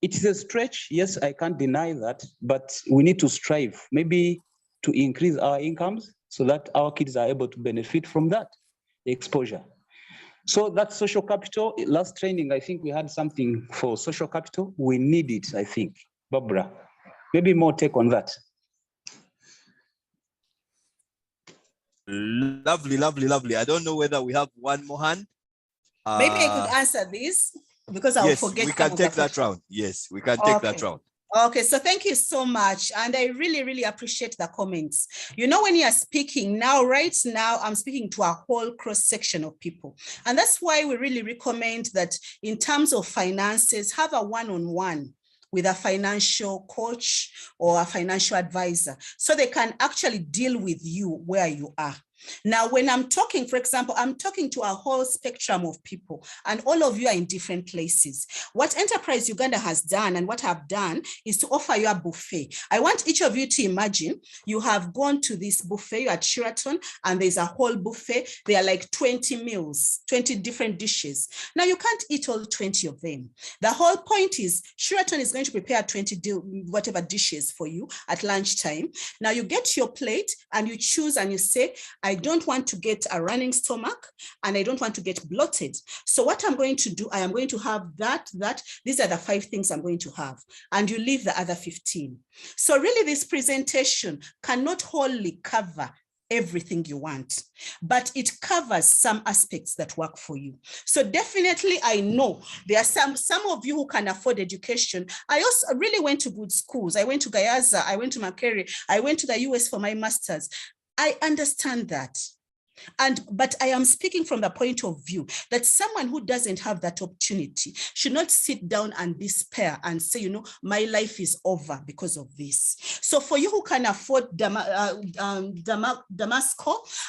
It is a stretch, yes, I can't deny that, but we need to strive maybe to increase our incomes so that our kids are able to benefit from that, the exposure. So that's social capital. Last training, I think we had something for social capital. We need it, I think. Barbara, maybe more take on that. Lovely, lovely, lovely. I don't know whether we have one more hand. Maybe I could answer this, because I'll forget. We can take that round. Yes, we can take that round. Okay, so thank you so much. And I really, really appreciate the comments. When you're speaking now, right now, I'm speaking to a whole cross section of people. And that's why we really recommend that in terms of finances, have a one-on-one with a financial coach or a financial advisor, so they can actually deal with you where you are. Now, when I'm talking, for example, I'm talking to a whole spectrum of people, and all of you are in different places. What Enterprise Uganda has done and what I've done is to offer you a buffet. I want each of you to imagine you have gone to this buffet at Sheraton, and there's a whole buffet. There are like 20 meals, 20 different dishes. Now, you can't eat all 20 of them. The whole point is Sheraton is going to prepare 20 whatever dishes for you at lunchtime. Now, you get your plate and you choose and you say, I don't want to get a running stomach and I don't want to get bloated. So what I'm going to do, I am going to have these are the 5 things I'm going to have, and you leave the other 15. So really this presentation cannot wholly cover everything you want, but it covers some aspects that work for you. So definitely, I know there are some of you who can afford education. I also really went to good schools. I went to Gayaza, I went to Makerere, I went to the US for my master's. I understand that. But I am speaking from the point of view that someone who doesn't have that opportunity should not sit down and despair and say, you know, my life is over because of this. So for you who can afford Damasco,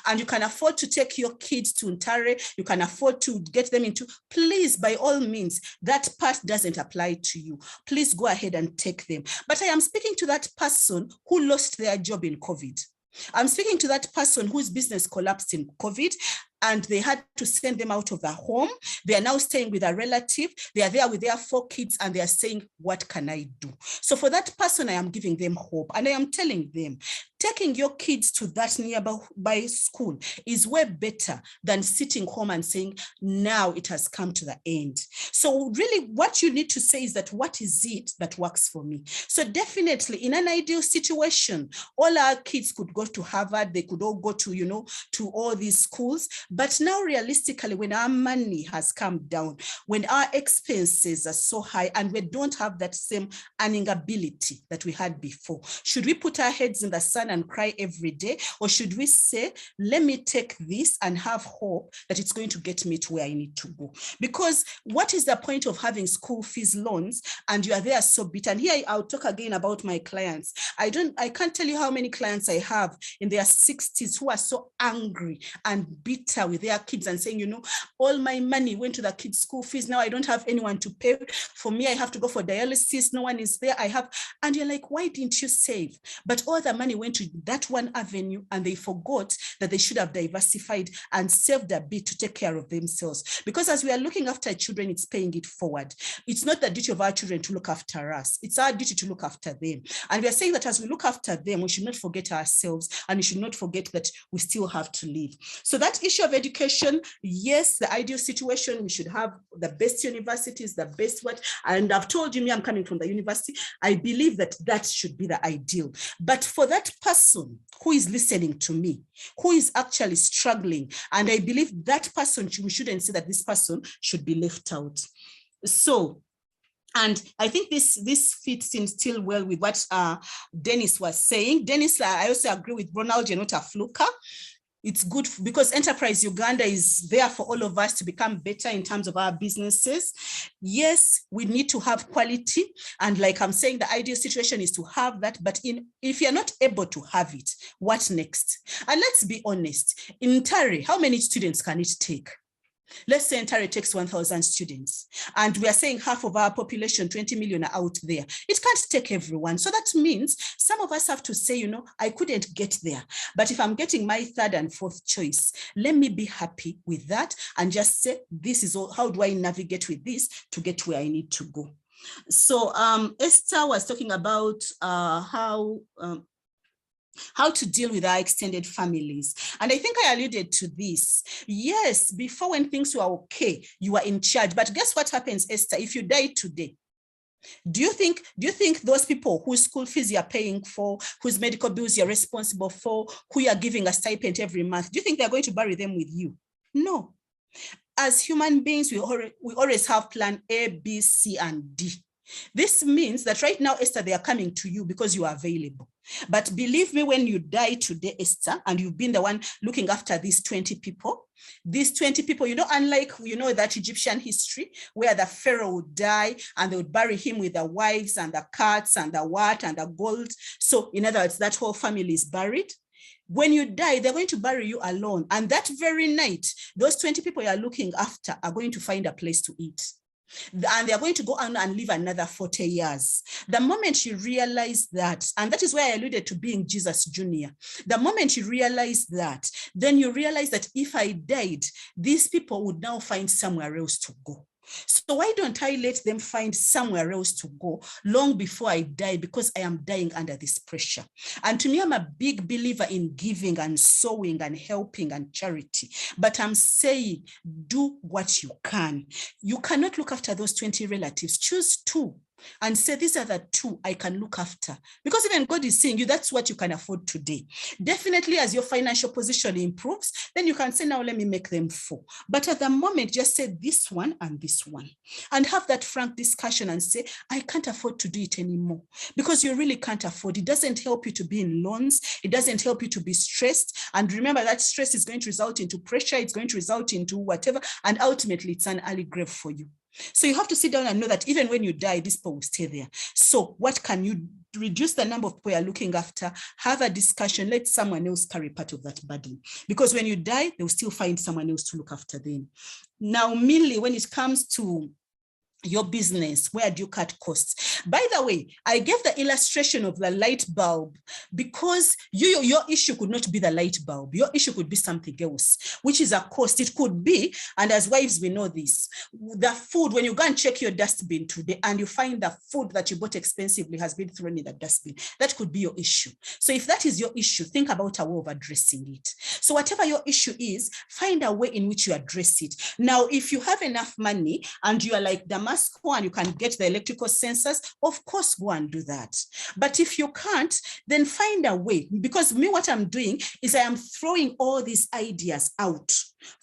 and you can afford to take your kids to Ntare, you can afford to get them into, please, by all means, that part doesn't apply to you. Please go ahead and take them. But I am speaking to that person who lost their job in COVID. I'm speaking to that person whose business collapsed in COVID and they had to send them out of the home. They are now staying with a relative. They are there with their 4 kids and they are saying, what can I do? So for that person, I am giving them hope and I am telling them, taking your kids to that nearby school is way better than sitting home and saying, now it has come to the end. So really what you need to say is that, what is it that works for me? So definitely in an ideal situation, all our kids could go to Harvard, they could all go to, you know, to all these schools. But now realistically, when our money has come down, when our expenses are so high and we don't have that same earning ability that we had before, should we put our heads in the sand and cry every day? Or should we say, let me take this and have hope that it's going to get me to where I need to go? Because what is the point of having school fees loans and you are there so bitter? And here I'll talk again about my clients. I can't tell you how many clients I have in their 60s who are so angry and bitter with their kids and saying, you know, all my money went to the kids' school fees. Now I don't have anyone to pay for me. I have to go for dialysis. No one is there. And you're like, why didn't you save? But all the money went to that one avenue and they forgot that they should have diversified and saved a bit to take care of themselves. Because as we are looking after children, it's paying it forward. It's not the duty of our children to look after us. It's our duty to look after them. And we are saying that as we look after them, we should not forget ourselves and we should not forget that we still have to live. So that issue of education, yes, the ideal situation, we should have the best universities, the best what, and I've told you, me, I'm coming from the university. I believe that that should be the ideal. But for that person who is listening to me, who is actually struggling, and I believe that person, we shouldn't say that this person should be left out. So, and I think this fits in still well with what Dennis was saying. Dennis, I also agree with Ronald, you're not a fluker. It's good because Enterprise Uganda is there for all of us to become better in terms of our businesses. Yes, we need to have quality. And like I'm saying, the ideal situation is to have that. But if you're not able to have it, what next? And let's be honest, in Ntare, how many students can it take? Let's say Ntare takes 1,000 students and we are saying half of our population, 20 million, are out there. It can't take everyone. So that means some of us have to say, you know, I couldn't get there, but if I'm getting my 3rd and 4th choice, let me be happy with that and just say, this is all, how do I navigate with this to get where I need to go? So Esther was talking about how to deal with our extended families. And I think I alluded to this. Yes, before when things were okay, you were in charge. But guess what happens, Esther? If you die today, do you think those people whose school fees you're paying for, whose medical bills you're responsible for, who you're giving a stipend every month, do you think they're going to bury them with you? No. As human beings, we always have plan A, B, C, and D. This means that right now, Esther, they are coming to you because you are available. But believe me, when you die today, Esther, and you've been the one looking after these 20 people, you know, unlike, you know, that Egyptian history where the pharaoh would die and they would bury him with the wives and the cats and the what and the gold. So in other words, that whole family is buried. When you die, they're going to bury you alone. And that very night, those 20 people you're looking after are going to find a place to eat. And they're going to go on and live another 40 years. The moment you realize that, and that is why I alluded to being Jesus Jr. The moment you realize that, then you realize that if I died, these people would now find somewhere else to go. So why don't I let them find somewhere else to go long before I die, because I am dying under this pressure. And to me, I'm a big believer in giving and sowing and helping and charity. But I'm saying, do what you can. You cannot look after those 20 relatives. Choose 2. And say, these are the 2 I can look after. Because even God is saying you, that's what you can afford today. Definitely as your financial position improves, then you can say, now let me make them 4. But at the moment, just say this one and this one. And have that frank discussion and say, I can't afford to do it anymore. Because you really can't afford. It doesn't help you to be in loans. It doesn't help you to be stressed. And remember, that stress is going to result into pressure. It's going to result into whatever. And ultimately, it's an early grave for you. So you have to sit down and know that even when you die, this people will stay there. So what can you reduce the number of people you're looking after? Have a discussion. Let someone else carry part of that burden. Because when you die, they'll still find someone else to look after them. Now, mainly when it comes to your business, where do you cut costs? By the way, I gave the illustration of the light bulb because your issue could not be the light bulb. Your issue could be something else, which is a cost. It could be, and as wives, we know this, the food, when you go and check your dustbin today and you find the food that you bought expensively has been thrown in the dustbin, that could be your issue. So if that is your issue, think about a way of addressing it. So whatever your issue is, find a way in which you address it. Now, if you have enough money and you are like Damasco and you can get the electrical sensors, of course, go and do that. But if you can't, then find a way. Because me, what I'm doing is I am throwing all these ideas out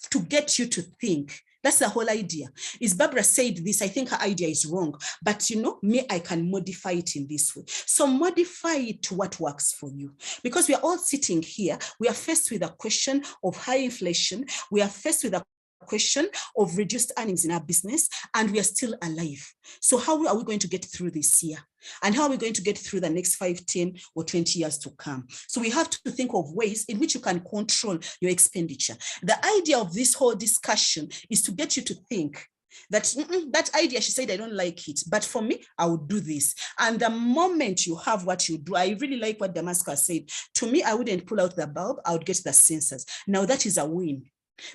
to get you to think. That's the whole idea. Is Barbara said this, I think her idea is wrong, but you know, me, I can modify it in this way. So modify it to what works for you. Because we are all sitting here, we are faced with a question of high inflation, we are faced with a question of reduced earnings in our business, and we are still alive. So how are we going to get through this year? And how are we going to get through the next 5, 10, or 20 years to come? So we have to think of ways in which you can control your expenditure. The idea of this whole discussion is to get you to think that that idea, she said, I don't like it, but for me, I would do this. And the moment you have what you do, I really like what Damascus said. To me, I wouldn't pull out the bulb, I would get the sensors. Now that is a win.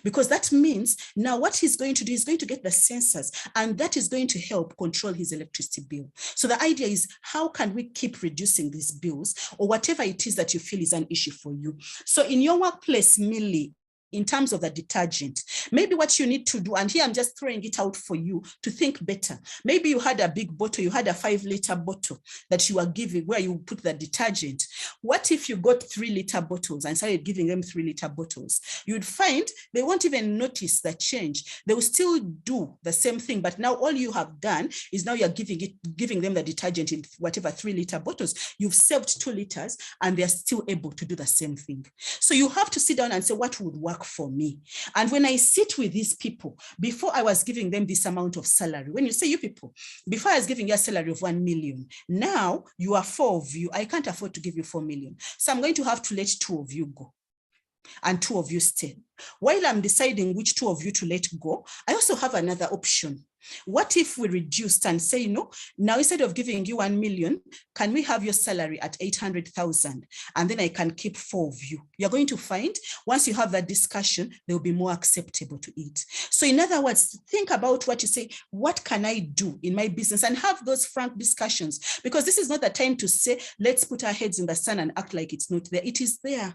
Because that means now what he's going to do is going to get the sensors, and that is going to help control his electricity bill. So the idea is, how can we keep reducing these bills, or whatever it is that you feel is an issue for you? So in your workplace, Millie, in terms of the detergent, maybe what you need to do, and here I'm just throwing it out for you to think better. Maybe you had a big bottle, you had a 5-liter bottle that you are giving where you put the detergent. What if you got 3-liter bottles and started giving them 3-liter bottles? You'd find they won't even notice the change. They will still do the same thing, but now all you have done is now you're giving them the detergent in whatever 3-liter bottles. You've saved 2 liters and they're still able to do the same thing. So you have to sit down and say, what would work for me? And when I sit with these people, before I was giving them this amount of salary, when you say you people, before I was giving you a salary of 1 million, now you are 4 of you, I can't afford to give you 4 million. So I'm going to have to let 2 of you go and 2 of you stay. While I'm deciding which 2 of you to let go, I also have another option. What if we reduced and say, no, now instead of giving you 1 million, can we have your salary at 800,000? And then I can keep 4 of you. You're going to find once you have that discussion, they'll be more acceptable to it. So in other words, think about what you say, what can I do in my business, and have those frank discussions, because this is not the time to say, let's put our heads in the sand and act like it's not there. It is there.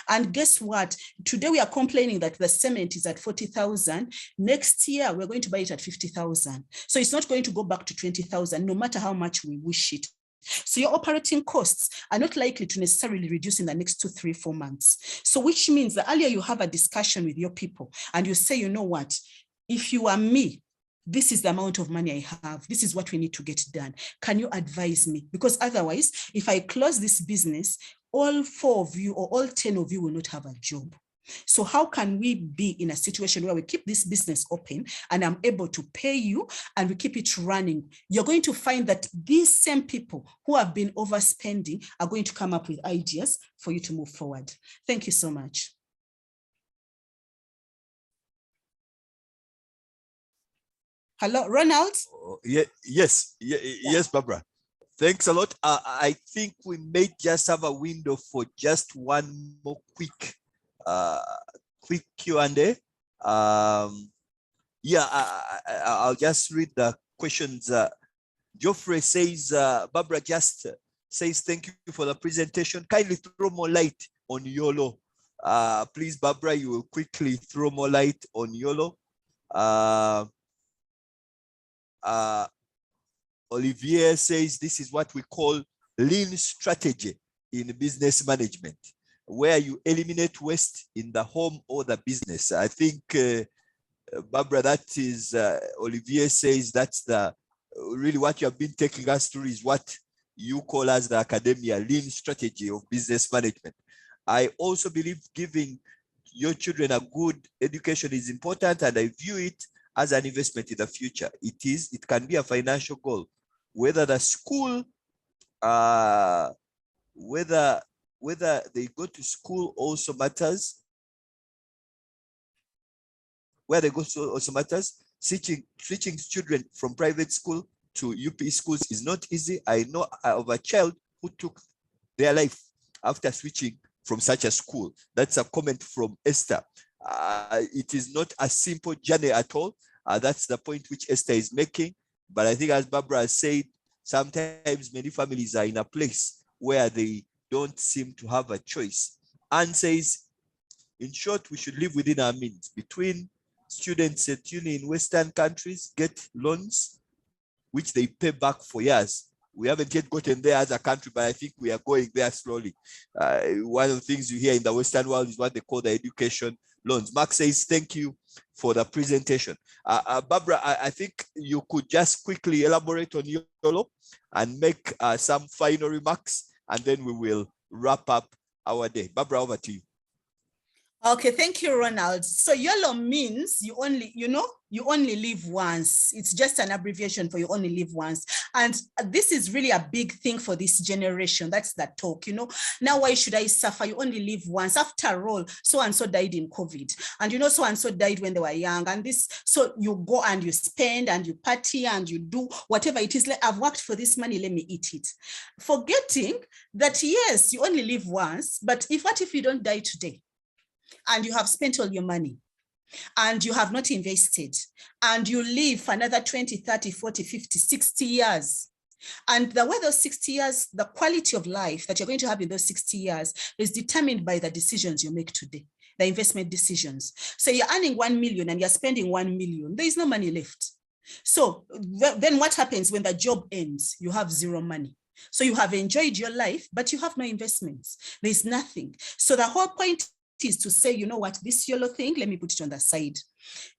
And guess what? Today we are complaining that the cement is at 40,000. Next year, we're going to buy it at 50,000. So it's not going to go back to 20,000, no matter how much we wish it. So your operating costs are not likely to necessarily reduce in the next 2, 3, 4 months. So which means the earlier you have a discussion with your people and you say, you know what, if you are me, this is the amount of money I have. This is what we need to get done. Can you advise me? Because otherwise, if I close this business, all 4 of you or all 10 of you will not have a job. So how can we be in a situation where we keep this business open and I'm able to pay you and we keep it running? You're going to find that these same people who have been overspending are going to come up with ideas for you to move forward. Thank you so much. Hello, Ronald? Yes, Barbara. Thanks a lot. I think we may just have a window for just one more quick Q&A. I'll just read the questions. Geoffrey says, Barbara just says, thank you for the presentation. Kindly throw more light on YOLO. Please, Barbara, you will quickly throw more light on YOLO. Olivier says this is what we call lean strategy in business management, where you eliminate waste in the home or the business. I think, Barbara, that is, Olivier says that's the really what you have been taking us through is what you call as the academia lean strategy of business management. I also believe giving your children a good education is important, and I view it as an investment in the future. It can be a financial goal. Whether the school, whether they go to school also matters. Where they go to also matters. Switching children from private school to UP schools is not easy. I know of a child who took their life after switching from such a school. That's a comment from Esther. It is not a simple journey at all. That's the point which Esther is making. But I think, as Barbara has said, sometimes many families are in a place where they don't seem to have a choice. Anne says, in short, we should live within our means. Between students at uni in Western countries get loans, which they pay back for years. We haven't yet gotten there as a country, but I think we are going there slowly. One of the things you hear in the Western world is what they call the education loans. Mark says, thank you for the presentation. Barbara, I think you could just quickly elaborate on YOLO and make some final remarks, and then we will wrap up our day. Barbara, over to you. Okay, thank you, Ronald. So YOLO means you only live once. It's just an abbreviation for you only live once. And this is really a big thing for this generation. That's the talk, Now, why should I suffer? You only live once. After all, so-and-so died in COVID. And so-and-so died when they were young. And so you go and you spend and you party and you do whatever it is. Like, I've worked for this money, let me eat it. Forgetting that, yes, you only live once, but what if you don't die today? And you have spent all your money and you have not invested and you live for another 20, 30, 40, 50, 60 years. And the way those 60 years, the quality of life that you're going to have in those 60 years is determined by the decisions you make today, the investment decisions. So you're earning 1 million and you're spending 1 million. There is no money left. So then what happens when the job ends? You have zero money. So you have enjoyed your life, but you have no investments. There's nothing. So the whole point is to say, you know what, this YOLO thing, let me put it on the side.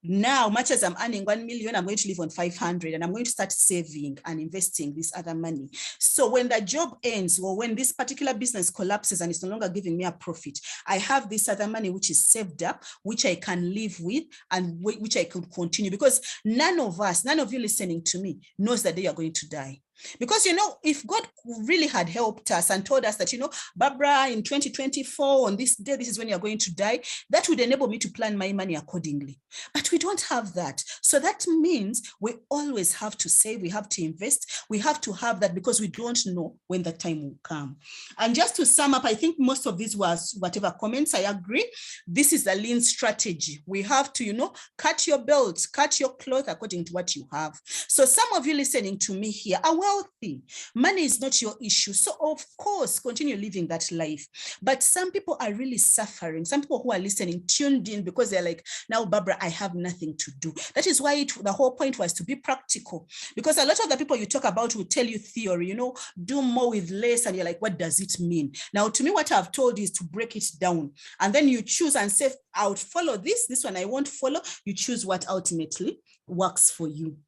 Now, much as I'm earning 1 million, I'm going to live on 500 and I'm going to start saving and investing this other money. So when the job ends or when this particular business collapses and it's no longer giving me a profit, I have this other money which is saved up, which I can live with and which I can continue, because none of you listening to me knows that they are going to die. Because, if God really had helped us and told us that, Barbara, in 2024, on this day, this is when you're going to die, that would enable me to plan my money accordingly. But we don't have that. So that means we always have to save, we have to invest, we have to have that, because we don't know when the time will come. And just to sum up, I think most of these was whatever comments, I agree. This is a lean strategy. We have to, cut your belt, cut your cloth according to what you have. So some of you listening to me here are wealthy. Money is not your issue. So of course, continue living that life. But some people are really suffering. Some people who are listening tuned in because they're like, now, Barbara, I have nothing to do. That is why the whole point was to be practical. Because a lot of the people you talk about will tell you theory, do more with less. And you're like, what does it mean? Now, to me, what I've told is to break it down. And then you choose and say, I would follow this one I won't follow. You choose what ultimately works for you.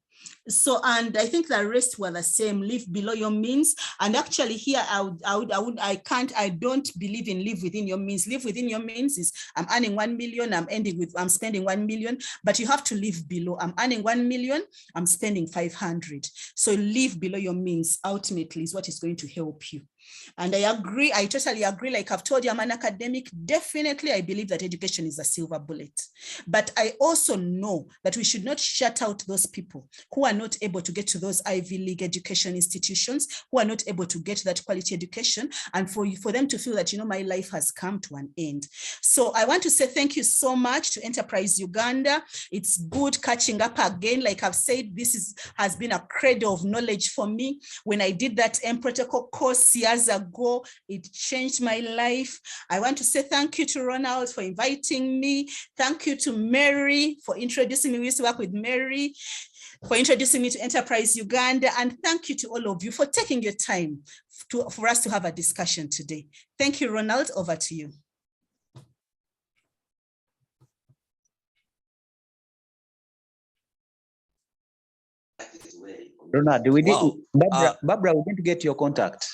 So, and I think the rest were the same, live below your means. And actually here, I don't believe in live within your means. Live within your means is I'm earning 1 million, I'm spending 1 million, but you have to live below. I'm earning 1 million, I'm spending 500. So live below your means ultimately is what is going to help you. And I agree, I totally agree. Like I've told you, I'm an academic. Definitely, I believe that education is a silver bullet. But I also know that we should not shut out those people who are not able to get to those Ivy League education institutions, who are not able to get that quality education, and for them to feel that, you know, my life has come to an end. So I want to say thank you so much to Enterprise Uganda. It's good catching up again. Like I've said, this has been a cradle of knowledge for me. When I did that M protocol course years ago, it changed my life. I want to say thank you to Ronald for inviting me. Thank you to Mary for introducing me. We used to work with Mary, for introducing me to Enterprise Uganda. And thank you to all of you for taking your time for us to have a discussion today. Thank you, Ronald. Over to you. Ronald, we did, Wow. Barbara, we didn't get your contact.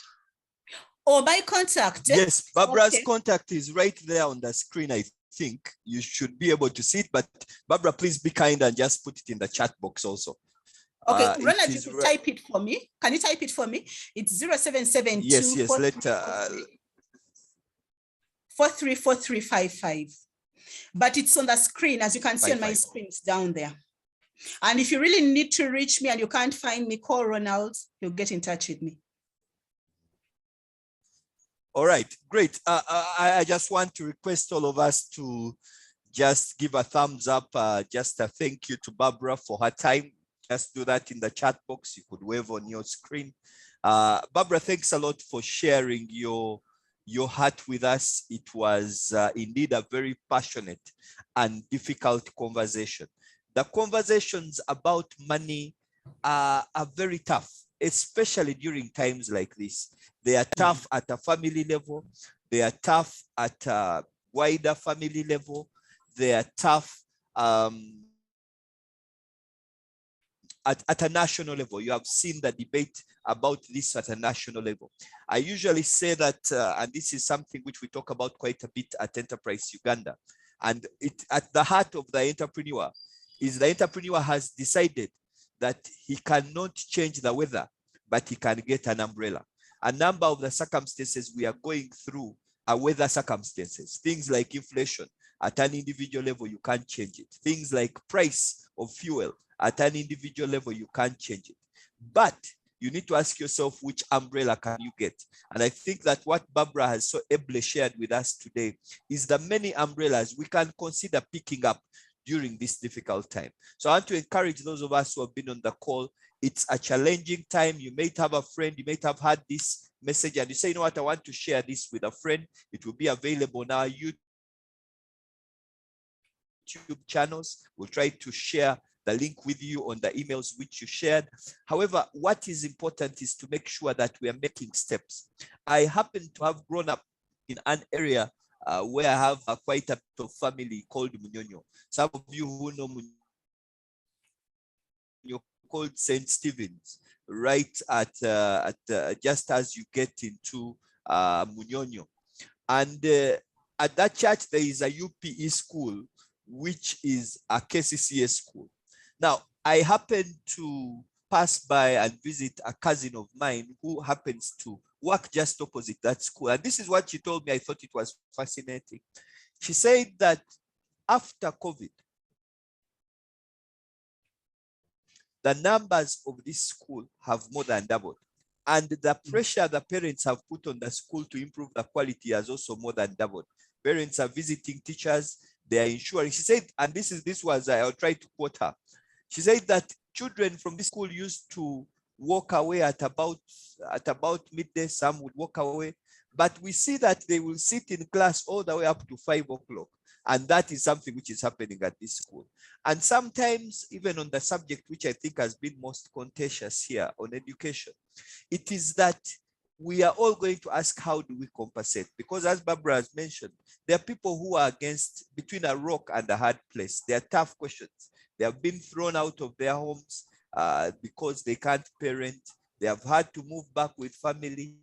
Oh, my contact. Yes, Barbara's Okay. contact is right there on the screen. I think you should be able to see it, but Barbara, please be kind and just put it in the chat box also. Okay, It Ronald, you is can type it for me. Can you type it for me? It's 0772 Yes, let 434355. But it's on the screen, as you can see on my 55. screen, it's down there. And if you really need to reach me and you can't find me, call Ronald, he'll get in touch with me. All right, great. I just want to request all of us to just give a thumbs up, just a thank you to Barbara for her time. Just do that in the chat box. You could wave on your screen. Barbara, thanks a lot for sharing your heart with us. It was indeed a very passionate and difficult conversation. The conversations about money are very tough, especially during times like this. They are tough at a family level. They are tough at a wider family level. They are tough at a national level. You have seen the debate about this at a national level. I usually say that, and this is something which we talk about quite a bit at Enterprise Uganda, and it at the heart of the entrepreneur is the entrepreneur has decided that he cannot change the weather, but he can get an umbrella. A number of the circumstances we are going through are weather circumstances. Things like inflation, at an individual level, you can't change it. Things like price of fuel, at an individual level, you can't change it. But you need to ask yourself, which umbrella can you get? And I think that what Barbara has so ably shared with us today is the many umbrellas we can consider picking up during this difficult time. So I want to encourage those of us who have been on the call. It's a challenging time. You may have a friend, you may have had this message and you say, you know what, I want to share this with a friend. It will be available now. YouTube channels. We'll try to share the link with you on the emails which you shared. However, what is important is to make sure that we are making steps. I happen to have grown up in an area where I have quite a bit of family called Munyonyo. Some of you who know Munyonyo called St. Stephen's, right at just as you get into Munyonyo. And at that church, there is a UPE school, which is a KCCA school. Now, I happened to pass by and visit a cousin of mine who happens to work just opposite that school. And this is what she told me. I thought it was fascinating. She said that after COVID, the numbers of this school have more than doubled. And the pressure the parents have put on the school to improve the quality has also more than doubled. Parents are visiting teachers, they are ensuring. She said, and this was, I'll try to quote her. She said that children from this school used to walk away at about midday. Some would walk away, but we see that they will sit in class all the way up to 5 o'clock. And that is something which is happening at this school. And sometimes even on the subject, which I think has been most contentious here on education, it is that we are all going to ask, how do we compensate? Because as Barbara has mentioned, there are people who are between a rock and a hard place. They are tough questions. They have been thrown out of their homes. because they can't parent. They have had to move back with family.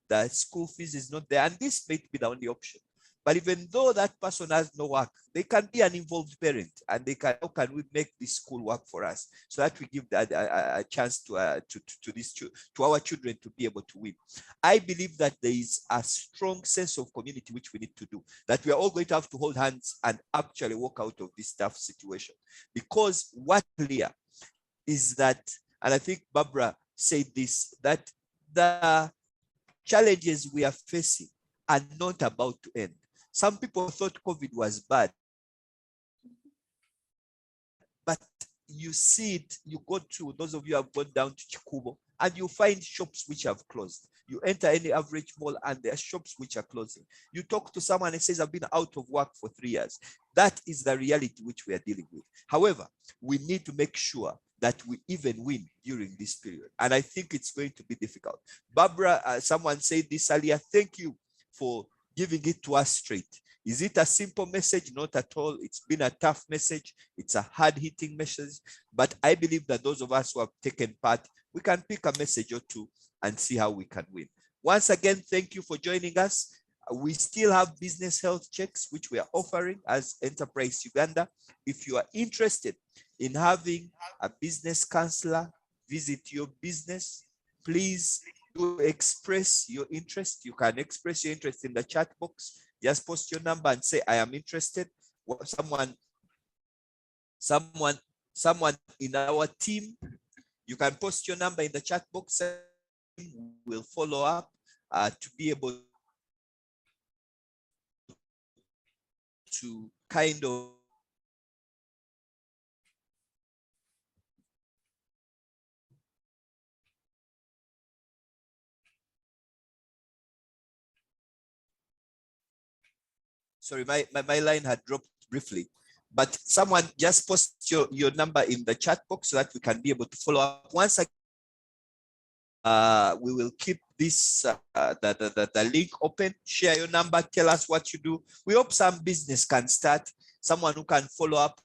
The school fees is not there, and this may be the only option. But even though that person has no work, they can be an involved parent, and they can, how can we make this school work for us so that we give that a chance to our children to be able to win. I believe that there is a strong sense of community which we need to do, that we are all going to have to hold hands and actually walk out of this tough situation. Because what clear is that, and I think Barbara said this, that the challenges we are facing are not about to end. Some people thought COVID was bad, but you see it, you go to, those of you who have gone down to Chikubo, and you find shops which have closed. You enter any average mall and there are shops which are closing. You talk to someone and says, I've been out of work for 3 years. That is the reality which we are dealing with. However, we need to make sure that we even win during this period. And I think it's going to be difficult. Barbara, someone said this earlier, thank you for giving it to us straight. Is it a simple message? Not at all. It's been a tough message. It's a hard-hitting message. But I believe that those of us who have taken part, we can pick a message or two and see how we can win. Once again, thank you for joining us. We still have business health checks, which we are offering as Enterprise Uganda. If you are interested in having a business counselor visit your business, please do express your interest. You can express your interest in the chat box. Just post your number and say, I am interested. Someone in our team, you can post your number in the chat box. We'll follow up to be able to kind of sorry, my line had dropped briefly, but someone just post your number in the chat box so that we can be able to follow up. Once again, we will keep this the link open. Share your number, tell us what you do. We hope some business can start, someone who can follow up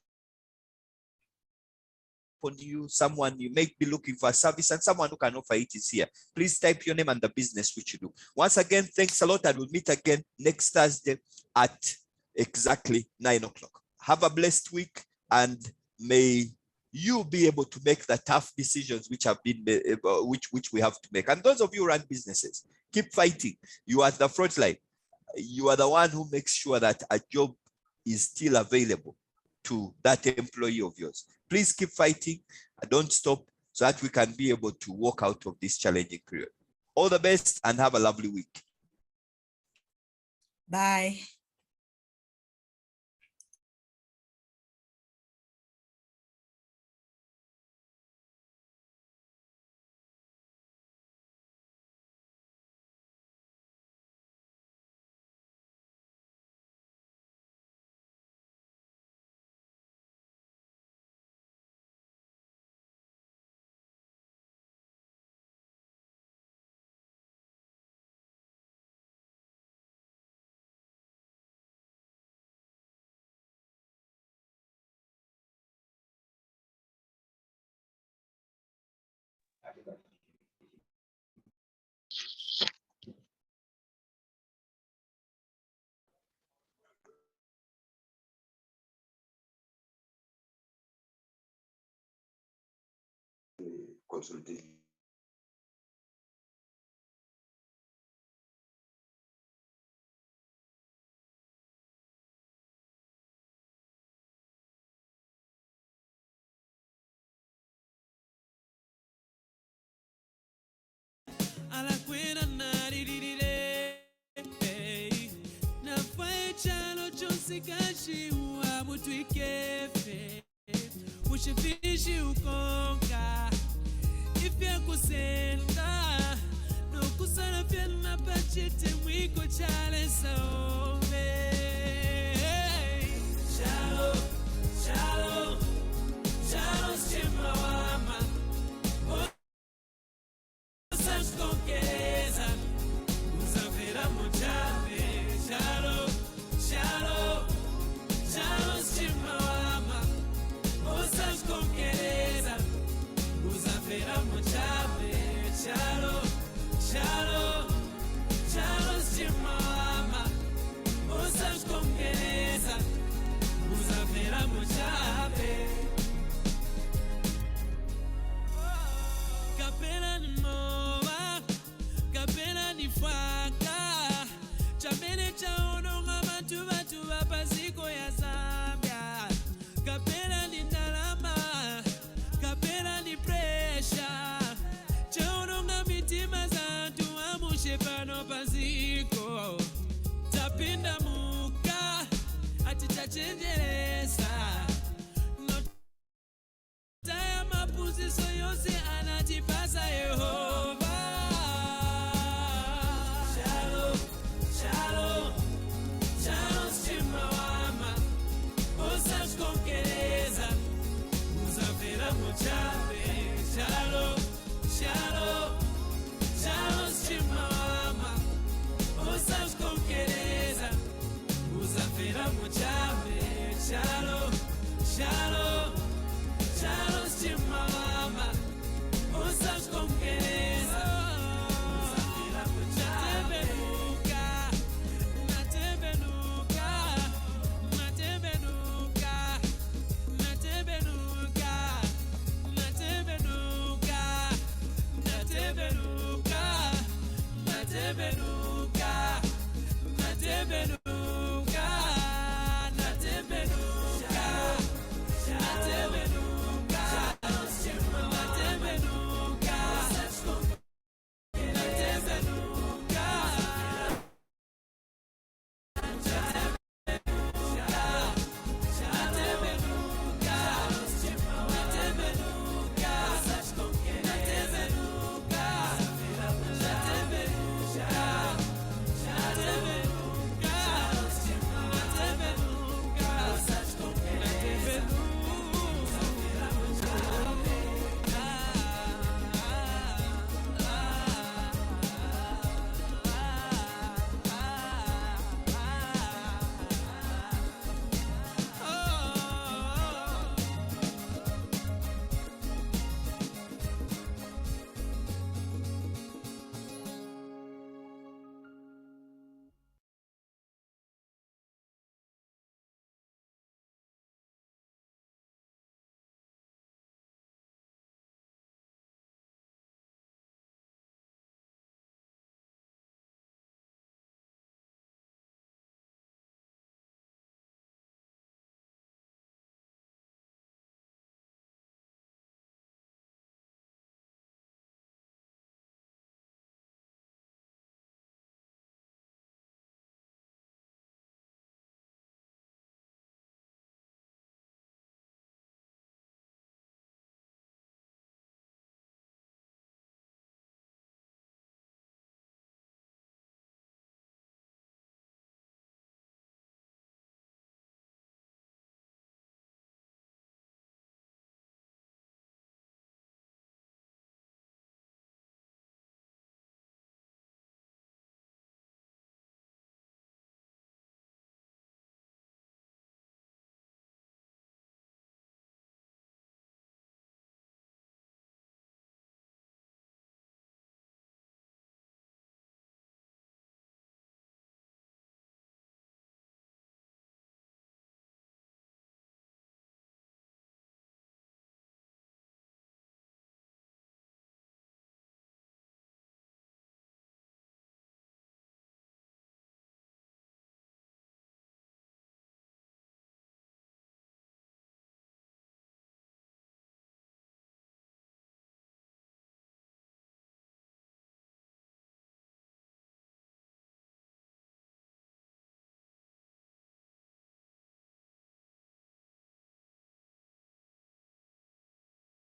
on you, someone you may be looking for a service, and someone who can offer it is here. Please type your name and the business which you do. Once again, thanks a lot, and we'll meet again next Thursday at exactly 9 o'clock. Have a blessed week, and may you be able to make the tough decisions which have been which we have to make. And those of you who run businesses, keep fighting. You are at the front line. You are the one who makes sure that a job is still available to that employee of yours. Please keep fighting. Don't stop, so that we can be able to walk out of this challenging period. All the best and have a lovely week. Bye. Consultation. Ushifishi ukonga ifya kusenda no kusana pia na pachite mwiko chale saome Chalo, chalo, chalo shima wama Osas konkeza Uzavera mochave Chalo, chalo, chalo shima wama Osas uzafera mu chabe chalo chalo chalo chimama usasikongereza uzafera mu chabe kapena ni mowa kapena ni faka chamene chaononga bantu bapaziko ya Zambia kapena ni ndalama kapena ni pressure chaononga mitima zantu amushe pano paziko tapinda muka ati tachenjereza notaya mapuziso yose anatipasa Yehova Shalom, shalom, shalom chimawama usasikongereza uzafera mu chabe shalom, shalom, shalom chimawama usasikongereza uzafera mu chabe shalom, shalom, shalom chimawama usasikongereza uzafera mu chabe natembenuka natembenuka natembenuka natembenuka natembenuka natembenuka